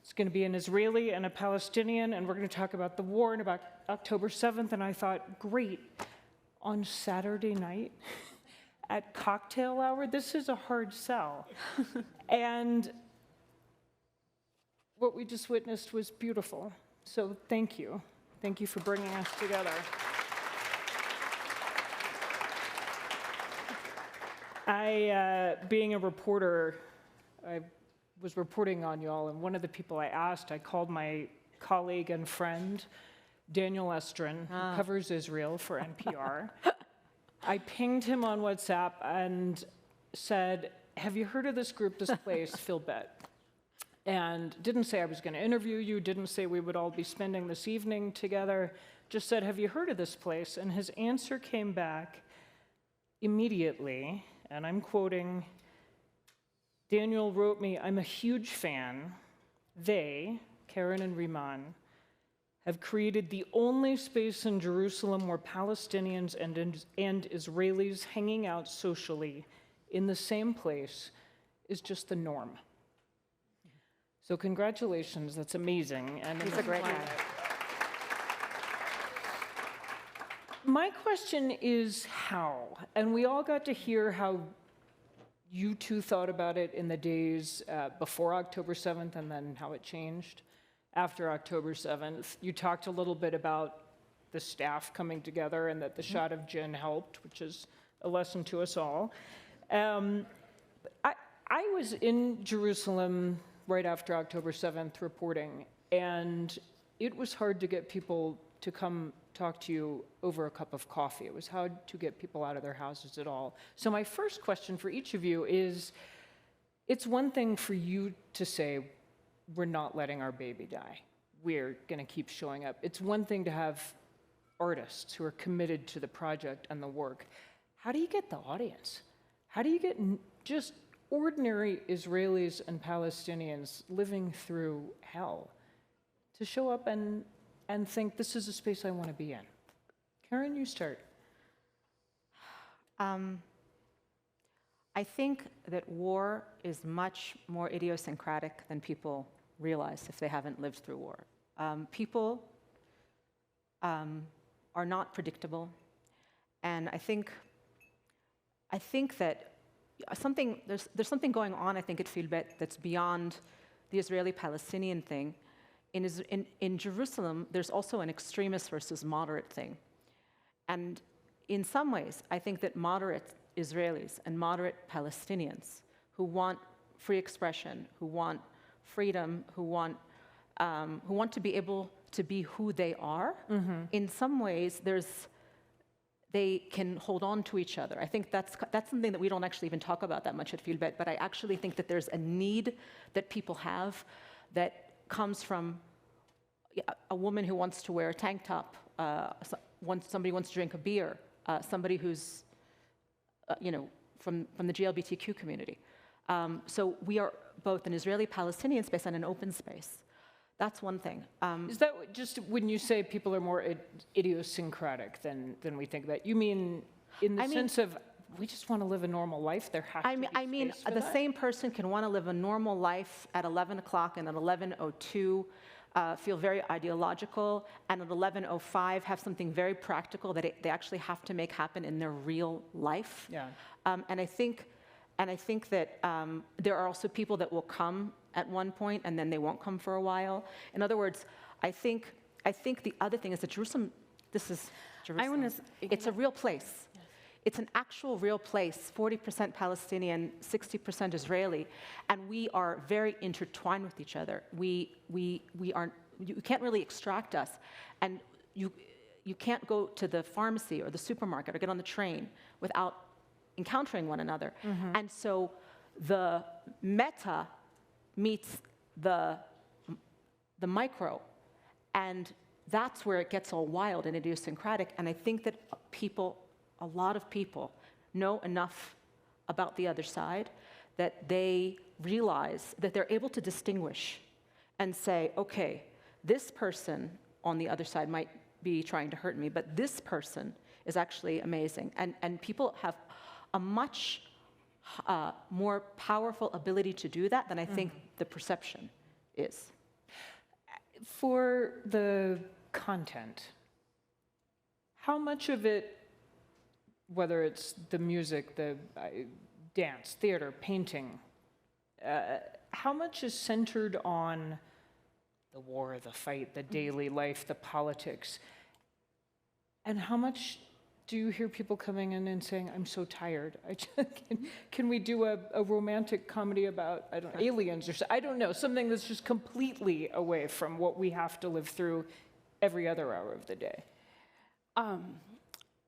It's going to be an Israeli and a Palestinian, and we're going to talk about the war and about October 7th. And I thought, great, on Saturday night at cocktail hour, this is a hard sell. And what we just witnessed was beautiful. So thank you. Thank you for bringing us together. Being a reporter, I was reporting on y'all, and one of the people I asked, I called my colleague and friend, Daniel Estrin, who covers Israel for NPR. I pinged him on WhatsApp and said, have you heard of this group, this place, Feel Beit? And didn't say I was going to interview you, didn't say we would all be spending this evening together, just said, have you heard of this place? And his answer came back immediately, and I'm quoting, Daniel wrote me, I'm a huge fan. They, Karen and Riman, have created the only space in Jerusalem where Palestinians and Israelis hanging out socially in the same place is just the norm. So congratulations, that's amazing. And he's a great guy. My question is how? And we all got to hear how you two thought about it in the days before October 7th and then how it changed after October 7th. You talked a little bit about the staff coming together and that the shot of Jen helped, which is a lesson to us all. I was in Jerusalem right after October 7th reporting, and it was hard to get people to come talk to you over a cup of coffee. It was hard to get people out of their houses at all. So my first question for each of you is, it's one thing for you to say, we're not letting our baby die. We're going to keep showing up. It's one thing to have artists who are committed to the project and the work. How do you get the audience? How do you get just ordinary Israelis and Palestinians living through hell to show up and think, this is a space I want to be in? Karen, you start. I think that war is much more idiosyncratic than people realize if they haven't lived through war. People are not predictable, and I think that there's something going on, I think, at Feel Beit that's beyond the Israeli-Palestinian thing. In Jerusalem, there's also an extremist versus moderate thing. And in some ways, I think that moderate Israelis and moderate Palestinians who want free expression, who want freedom, who want to be able to be who they are, in some ways, they can hold on to each other. I think that's something that we don't actually even talk about that much at Feel Beit, but I actually think that there's a need that people have that comes from a woman who wants to wear a tank top, somebody wants to drink a beer, somebody who's, from the GLBTQ community. So we are both an Israeli-Palestinian space and an open space. That's one thing. Is that just when you say people are more idiosyncratic than we think about? You mean in the sense of we just want to live a normal life? There has to be I mean, space for the that? same person can want to live a normal life at 11 o'clock and at 11:02 feel very ideological, and at 11:05 have something very practical that they actually have to make happen in their real life. Yeah. And I think that there are also people that will come at one point and then they won't come for a while. In other words, I think the other thing is that Jerusalem, this is Jerusalem. It's a real place. Yes. It's an actual real place, 40% Palestinian, 60% Israeli, and we are very intertwined with each other. We aren't, you can't really extract us, and you can't go to the pharmacy or the supermarket or get on the train without encountering one another. Mm-hmm. And so the meta meets the micro, and that's where it gets all wild and idiosyncratic. And I think that a lot of people know enough about the other side that they realize that they're able to distinguish and say, okay, this person on the other side might be trying to hurt me, but this person is actually amazing. And people have a much more powerful ability to do that than I think the perception is. For the content, how much of it, whether it's the music, the dance, theater, painting, how much is centered on the war, the fight, the daily life, the politics, and how much do you hear people coming in and saying, I'm so tired. Can we do a romantic comedy about, I don't know, aliens or I don't know, something that's just completely away from what we have to live through every other hour of the day?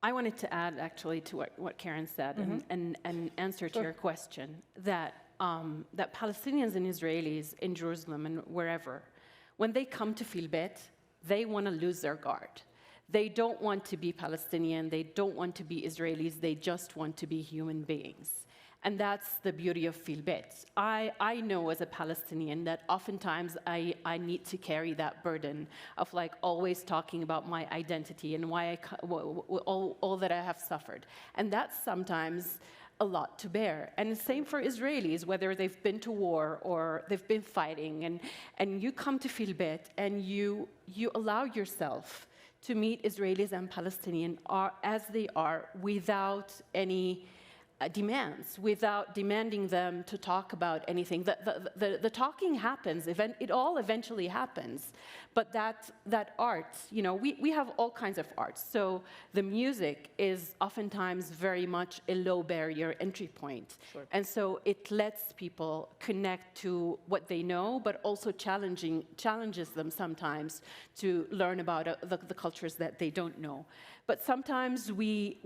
I wanted to add actually to what Karen said and answer to your question that Palestinians and Israelis in Jerusalem and wherever, when they come to Feel Beit, they want to lose their guard. They don't want to be Palestinian, they don't want to be Israelis, they just want to be human beings. And that's the beauty of Feel Beit. I know as a Palestinian that oftentimes I need to carry that burden of like always talking about my identity and why all that I have suffered. And that's sometimes a lot to bear. And the same for Israelis, whether they've been to war or they've been fighting, and you come to Feel Beit and you allow yourself to meet Israelis and Palestinians as they are without any demands, without demanding them to talk about anything. The talking happens, it all eventually happens, but that art, we have all kinds of art. So the music is oftentimes very much a low barrier entry point. Sure. And so it lets people connect to what they know, but also challenges them sometimes to learn about the cultures that they don't know. But sometimes we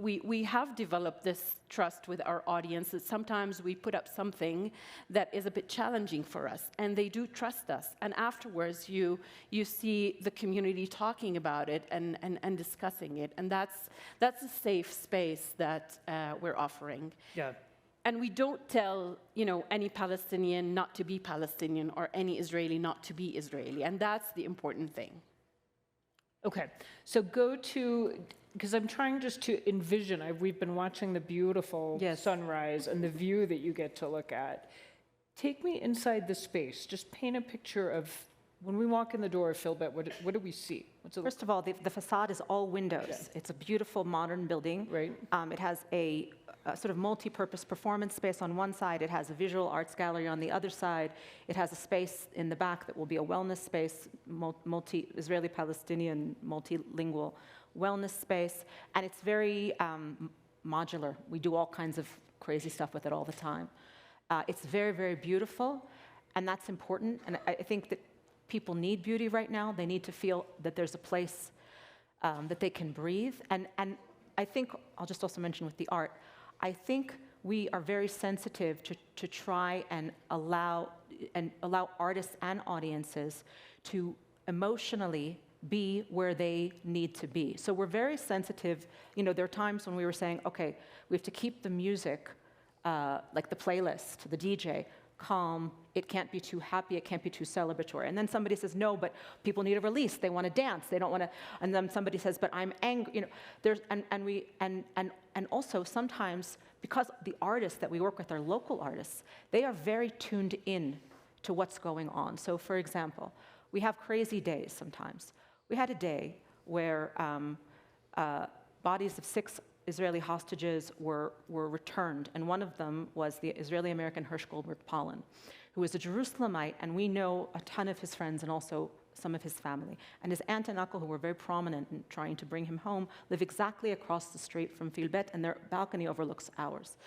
have developed this trust with our audience that sometimes we put up something that is a bit challenging for us, and they do trust us. And afterwards, you see the community talking about it and discussing it, and that's a safe space that we're offering. Yeah. And we don't tell any Palestinian not to be Palestinian or any Israeli not to be Israeli, and that's the important thing. Okay, so go to, because I'm trying just to envision, we've been watching the beautiful sunrise and the view that you get to look at. Take me inside the space, just paint a picture of, when we walk in the door of Feel Beit, what do we see? First of all, the facade is all windows. Yeah. It's a beautiful modern building. Right. It has a sort of multi-purpose performance space on one side. It has a visual arts gallery on the other side. It has a space in the back that will be a wellness space, Israeli-Palestinian, multilingual wellness space. And it's very modular. We do all kinds of crazy stuff with it all the time. It's very, very beautiful, and that's important. And I think that people need beauty right now. They need to feel that there's a place that they can breathe. And I think, I'll just also mention with the art, I think we are very sensitive to try and allow artists and audiences to emotionally be where they need to be. So we're very sensitive. You know, there are times when we were saying, okay, we have to keep the music, like the playlist, the DJ, calm. It can't be too happy. It can't be too celebratory. And then somebody says, no, but people need a release. They want to dance. They don't want to. And then somebody says, but I'm angry. You know, there's and also sometimes because the artists that we work with are local artists, they are very tuned in to what's going on. So, for example, we have crazy days sometimes. We had a day where bodies of 6 Israeli hostages were returned, and one of them was the Israeli-American Hirsch Goldberg-Pollen, who was a Jerusalemite, and we know a ton of his friends and also some of his family. And his aunt and uncle, who were very prominent in trying to bring him home, live exactly across the street from Feel Beit, and their balcony overlooks ours.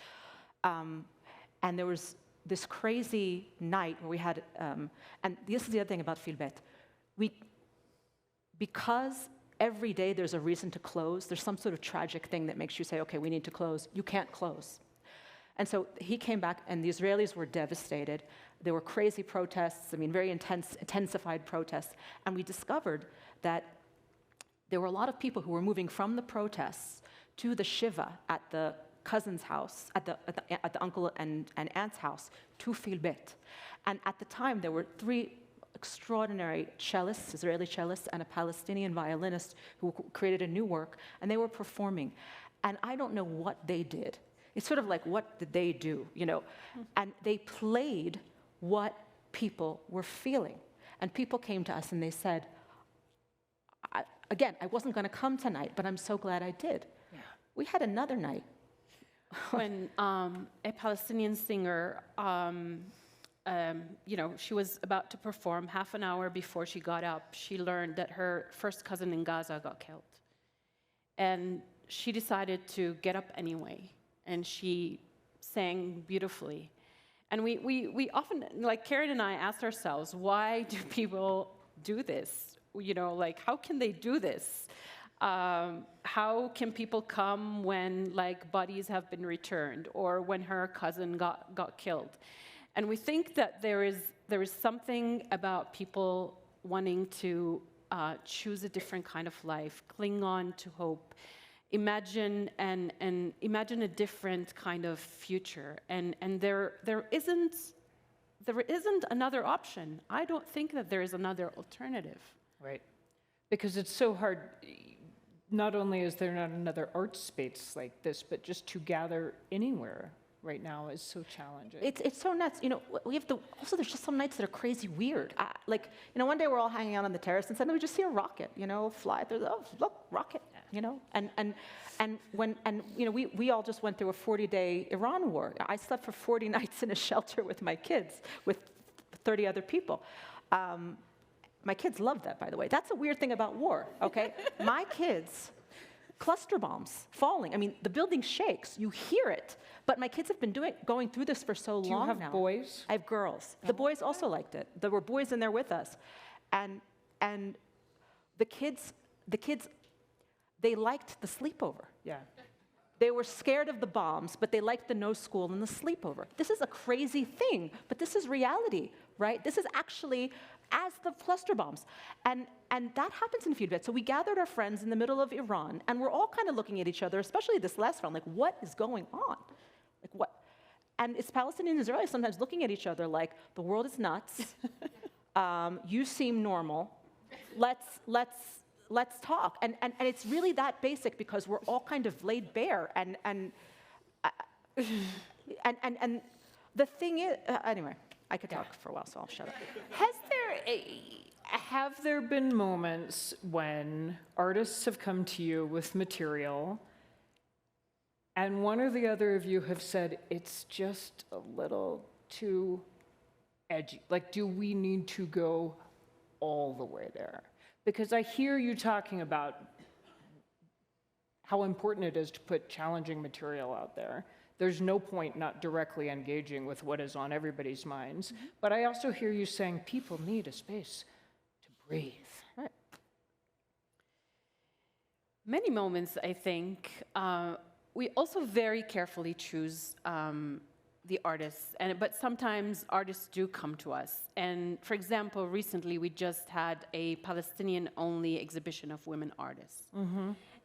And there was this crazy night where we had, and this is the other thing about Feel Beit. Because every day there's a reason to close, there's some sort of tragic thing that makes you say, okay, we need to close. You can't close. And so he came back, and the Israelis were devastated. There were crazy protests, I mean, very intensified protests. And we discovered that there were a lot of people who were moving from the protests to the Shiva at the cousin's house, at the uncle and aunt's house, to Feel Beit. And at the time, there were 3 extraordinary cellists, Israeli cellists, and a Palestinian violinist who created a new work, and they were performing. And I don't know what they did. It's sort of like, what did they do, you know? And they played what people were feeling. And people came to us and they said, again, I wasn't going to come tonight, but I'm so glad I did. Yeah. We had another night. When a Palestinian singer, you know, she was about to perform, half an hour before she got up, she learned that her first cousin in Gaza got killed. And she decided to get up anyway, and she sang beautifully. And we often, like Karen and I asked ourselves, why do people do this? You know, like, how can they do this? How can people come when, like, bodies have been returned, or when her cousin got killed? And we think that there is something about people wanting to choose a different kind of life, cling on to hope, imagine a different kind of future. And there isn't another option. I don't think that there is another alternative. Right. Because it's so hard. Not only is there not another art space like this, but just to gather anywhere right now is so challenging. It's so nuts. You know, we have also there's just some nights that are crazy weird. Like, you know, one day we're all hanging out on the terrace and suddenly we just see a rocket, you know, fly through. Oh, look, rocket, you know. And you know, we all just went through a 40-day Iran war. I slept for 40 nights in a shelter with my kids, with 30 other people. My kids loved that, by the way. That's a weird thing about war, okay? My kids, cluster bombs falling. I mean, the building shakes. You hear it. But my kids have been going through this for so long now. Do you have boys? I have girls. The boys also liked it. There were boys in there with us. And the kids, they liked the sleepover. Yeah. They were scared of the bombs, but they liked the no school and the sleepover. This is a crazy thing, but this is reality, right? This is actually as the cluster bombs. And that happens in Feel Beit. So we gathered our friends in the middle of Iran, and we're all kind of looking at each other, especially this last round, like, what is going on? Like, what? And it's Palestinians and Israelis sometimes looking at each other like, the world is nuts. You seem normal. Let's talk. And it's really that basic because we're all kind of laid bare. And the thing is, anyway, I could talk for a while, so I'll shut up. Have there been moments when artists have come to you with material and one or the other of you have said, it's just a little too edgy? Like, do we need to go all the way there? Because I hear you talking about how important it is to put challenging material out there. There's no point not directly engaging with what is on everybody's minds. Mm-hmm. But I also hear you saying people need a space to breathe. Right. Many moments, I think. We also very carefully choose the artists, but sometimes artists do come to us. And for example, recently we just had a Palestinian-only exhibition of women artists.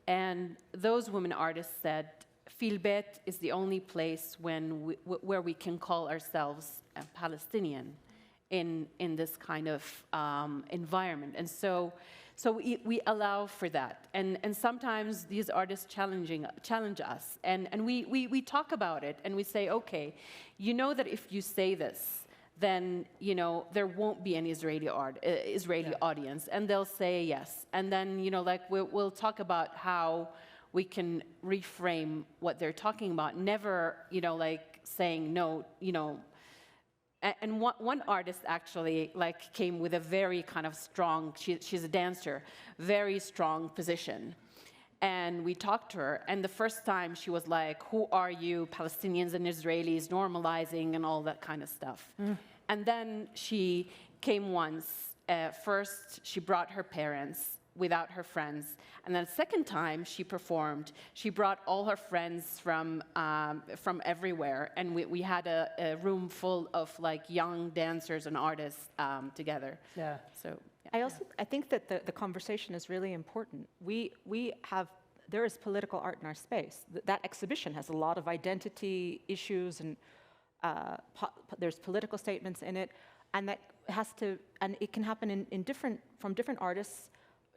And those women artists said, Feel Beit is the only place where we can call ourselves a Palestinian in this kind of environment. And so we allow for that. And sometimes these artists challenge us. And we talk about it and we say, okay, you know that if you say this, then there won't be an Israeli audience. And they'll say yes. And then like we'll talk about how we can reframe what they're talking about, never like saying no, And one artist actually like came with a very kind of strong, she's a dancer, very strong position. And we talked to her, and the first time she was like, who are you, Palestinians and Israelis, normalizing and all that kind of stuff. And then she came once. First, she brought her parents without her friends. And then the second time she performed, she brought all her friends from everywhere. And we had a room full of like young dancers and artists together. Yeah. So I think that the conversation is really important. There is political art in our space. That exhibition has a lot of identity issues, and there's political statements in it, and it can happen from different artists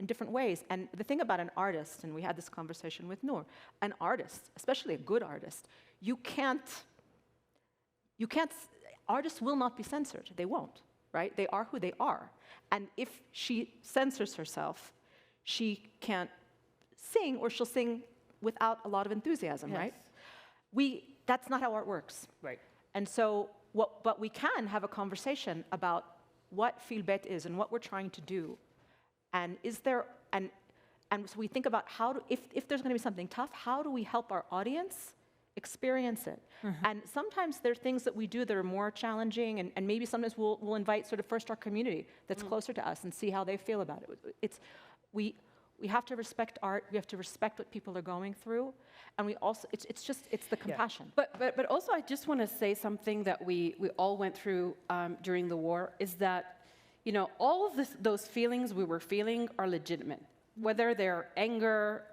in different ways. And the thing about an artist, and we had this conversation with Noor, an artist, especially a good artist, artists will not be censored. They won't, right? They are who they are. And if she censors herself, she can't sing, or she'll sing without a lot of enthusiasm, Yes. right? That's not how art works. Right. And so, but we can have a conversation about what Feel Beit is and what we're trying to do. And so we think about if there's going to be something tough, how do we help our audience experience it? And sometimes there are things that we do that are more challenging, and maybe sometimes we'll invite sort of first our community that's closer to us and see how they feel about it. We have to respect art. We have to respect what people are going through, and we also it's the compassion. Yeah. But also I just want to say something that we all went through during the war, is that all of those feelings we were feeling are legitimate, whether they're anger,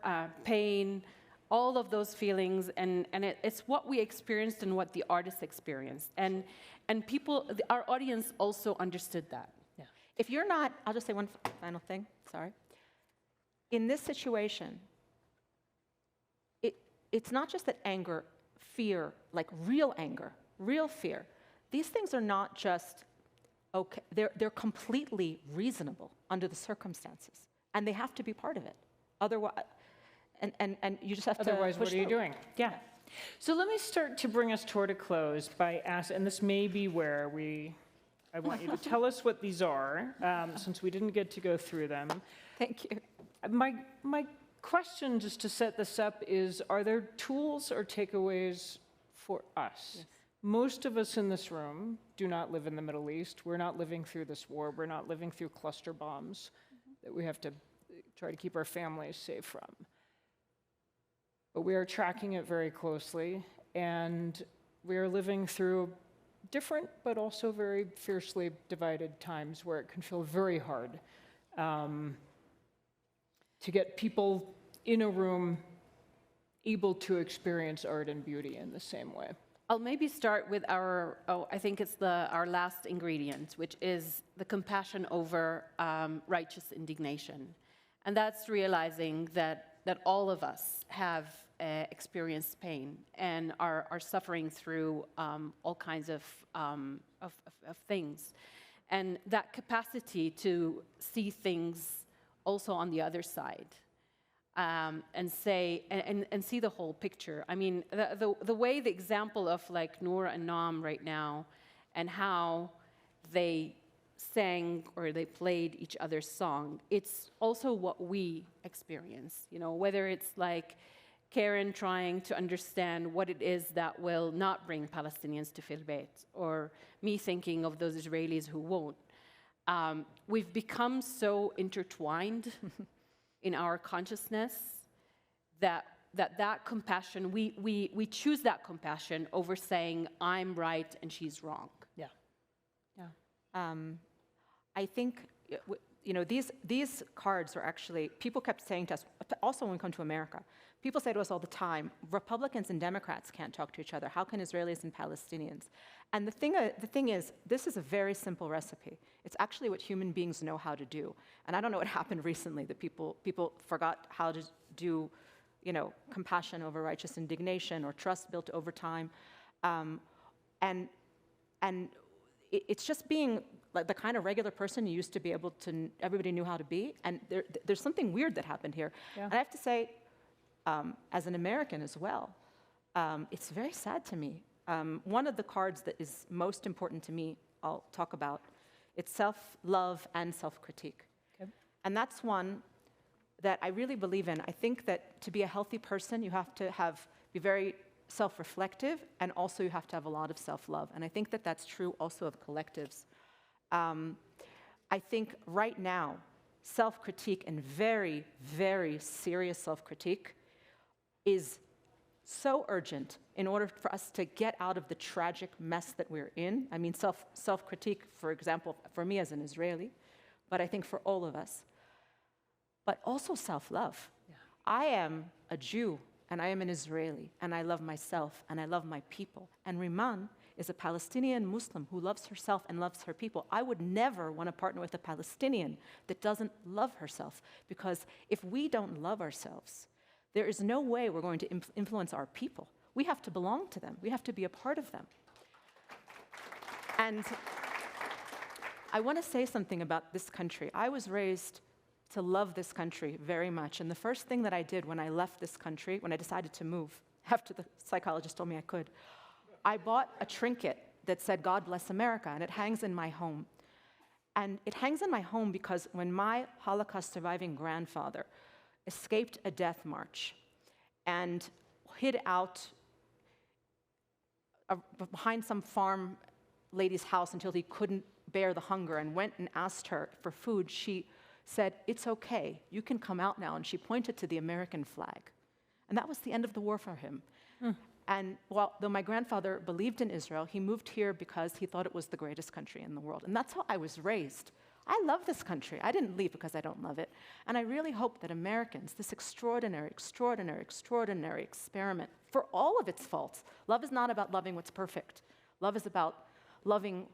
pain, all of those feelings, and it's what we experienced and what the artists experienced, and people, our audience also understood that. Yeah. If you're not, I'll just say one final thing. Sorry. In this situation, it's not just that anger, fear, like real anger, real fear. These things are not just okay, they're completely reasonable under the circumstances, and they have to be part of it. Otherwise, and you just have to. Otherwise, what are you doing? Yeah. So let me start to bring us toward a close by asking, and this may be where I want you to tell us what these are, since we didn't get to go through them. Thank you. My question, just to set this up, is: are there tools or takeaways for us? Yes. Most of us in this room do not live in the Middle East. We're not living through this war. We're not living through cluster bombs that we have to try to keep our families safe from. But we are tracking it very closely, and we are living through different but also very fiercely divided times where it can feel very hard to get people in a room able to experience art and beauty in the same way. I'll maybe start with I think it's our last ingredient, which is the compassion over righteous indignation. And that's realizing that all of us have experienced pain and are suffering through all kinds of things. And that capacity to see things also on the other side. And say and see the whole picture. I mean, the way the example of like Noor and Naam right now, and how they sang or they played each other's song, it's also what we experience. Whether it's like Karen trying to understand what it is that will not bring Palestinians to Feel Beit, or me thinking of those Israelis who won't. We've become so intertwined in our consciousness that compassion, we choose that compassion over saying, I'm right and she's wrong. Yeah. I think, these cards are actually, people kept saying to us, also when we come to America, people say to us all the time, Republicans and Democrats can't talk to each other. How can Israelis and Palestinians? And the thing is, this is a very simple recipe. It's actually what human beings know how to do. And I don't know what happened recently, that people forgot how to do, compassion over righteous indignation or trust built over time. And it's just being like the kind of regular person you used to be able to, everybody knew how to be. And there's something weird that happened here. Yeah. And I have to say, as an American as well, it's very sad to me. One of the cards that is most important to me, I'll talk about, it's self-love and self-critique. Okay. And that's one that I really believe in. I think that to be a healthy person, you have to be very self-reflective, and also you have to have a lot of self-love. And I think that that's true also of collectives. I think right now, self-critique and very, very serious self-critique is so urgent in order for us to get out of the tragic mess that we're in. I mean, self-critique, for example, for me as an Israeli, but I think for all of us. But also self-love. Yeah. I am a Jew, and I am an Israeli, and I love myself, and I love my people. And Riman is a Palestinian Muslim who loves herself and loves her people. I would never want to partner with a Palestinian that doesn't love herself, because if we don't love ourselves, there is no way we're going to influence our people. We have to belong to them. We have to be a part of them. And I want to say something about this country. I was raised to love this country very much. And the first thing that I did when I left this country, when I decided to move, after the psychologist told me I could, I bought a trinket that said, God bless America, and it hangs in my home. And it hangs in my home because when my Holocaust surviving grandfather escaped a death march and hid out behind some farm lady's house until he couldn't bear the hunger and went and asked her for food, she said, it's okay, you can come out now. And she pointed to the American flag. And that was the end of the war for him. And though my grandfather believed in Israel, he moved here because he thought it was the greatest country in the world. And that's how I was raised. I love this country. I didn't leave because I don't love it. And I really hope that Americans, this extraordinary, extraordinary, extraordinary experiment, for all of its faults, love is not about loving what's perfect. Love is about loving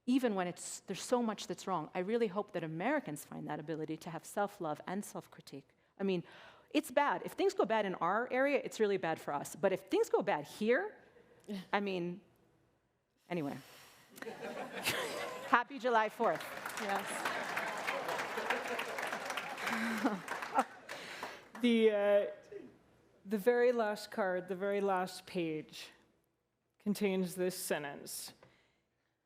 even when there's so much that's wrong. I really hope that Americans find that ability to have self-love and self-critique. I mean, it's bad. If things go bad in our area, it's really bad for us. But if things go bad here, I mean, anyway. Happy July 4th. Yes. The very last card, the very last page, contains this sentence.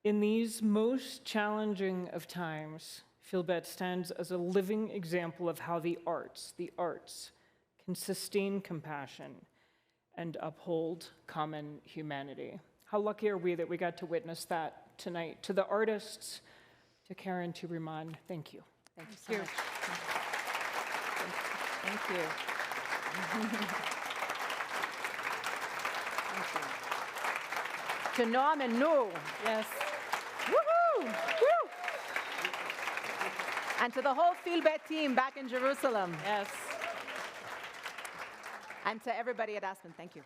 In these most challenging of times, Feel Beit stands as a living example of how the arts can sustain compassion and uphold common humanity. How lucky are we that we got to witness that tonight. To the artists, to Karen, to Riman, thank you. Thank you so much. Thank you. Thank you. To Noam and No. Yes. Woohoo! Woo! And to the whole Feel Beit team back in Jerusalem. Yes. And to everybody at Aspen, thank you.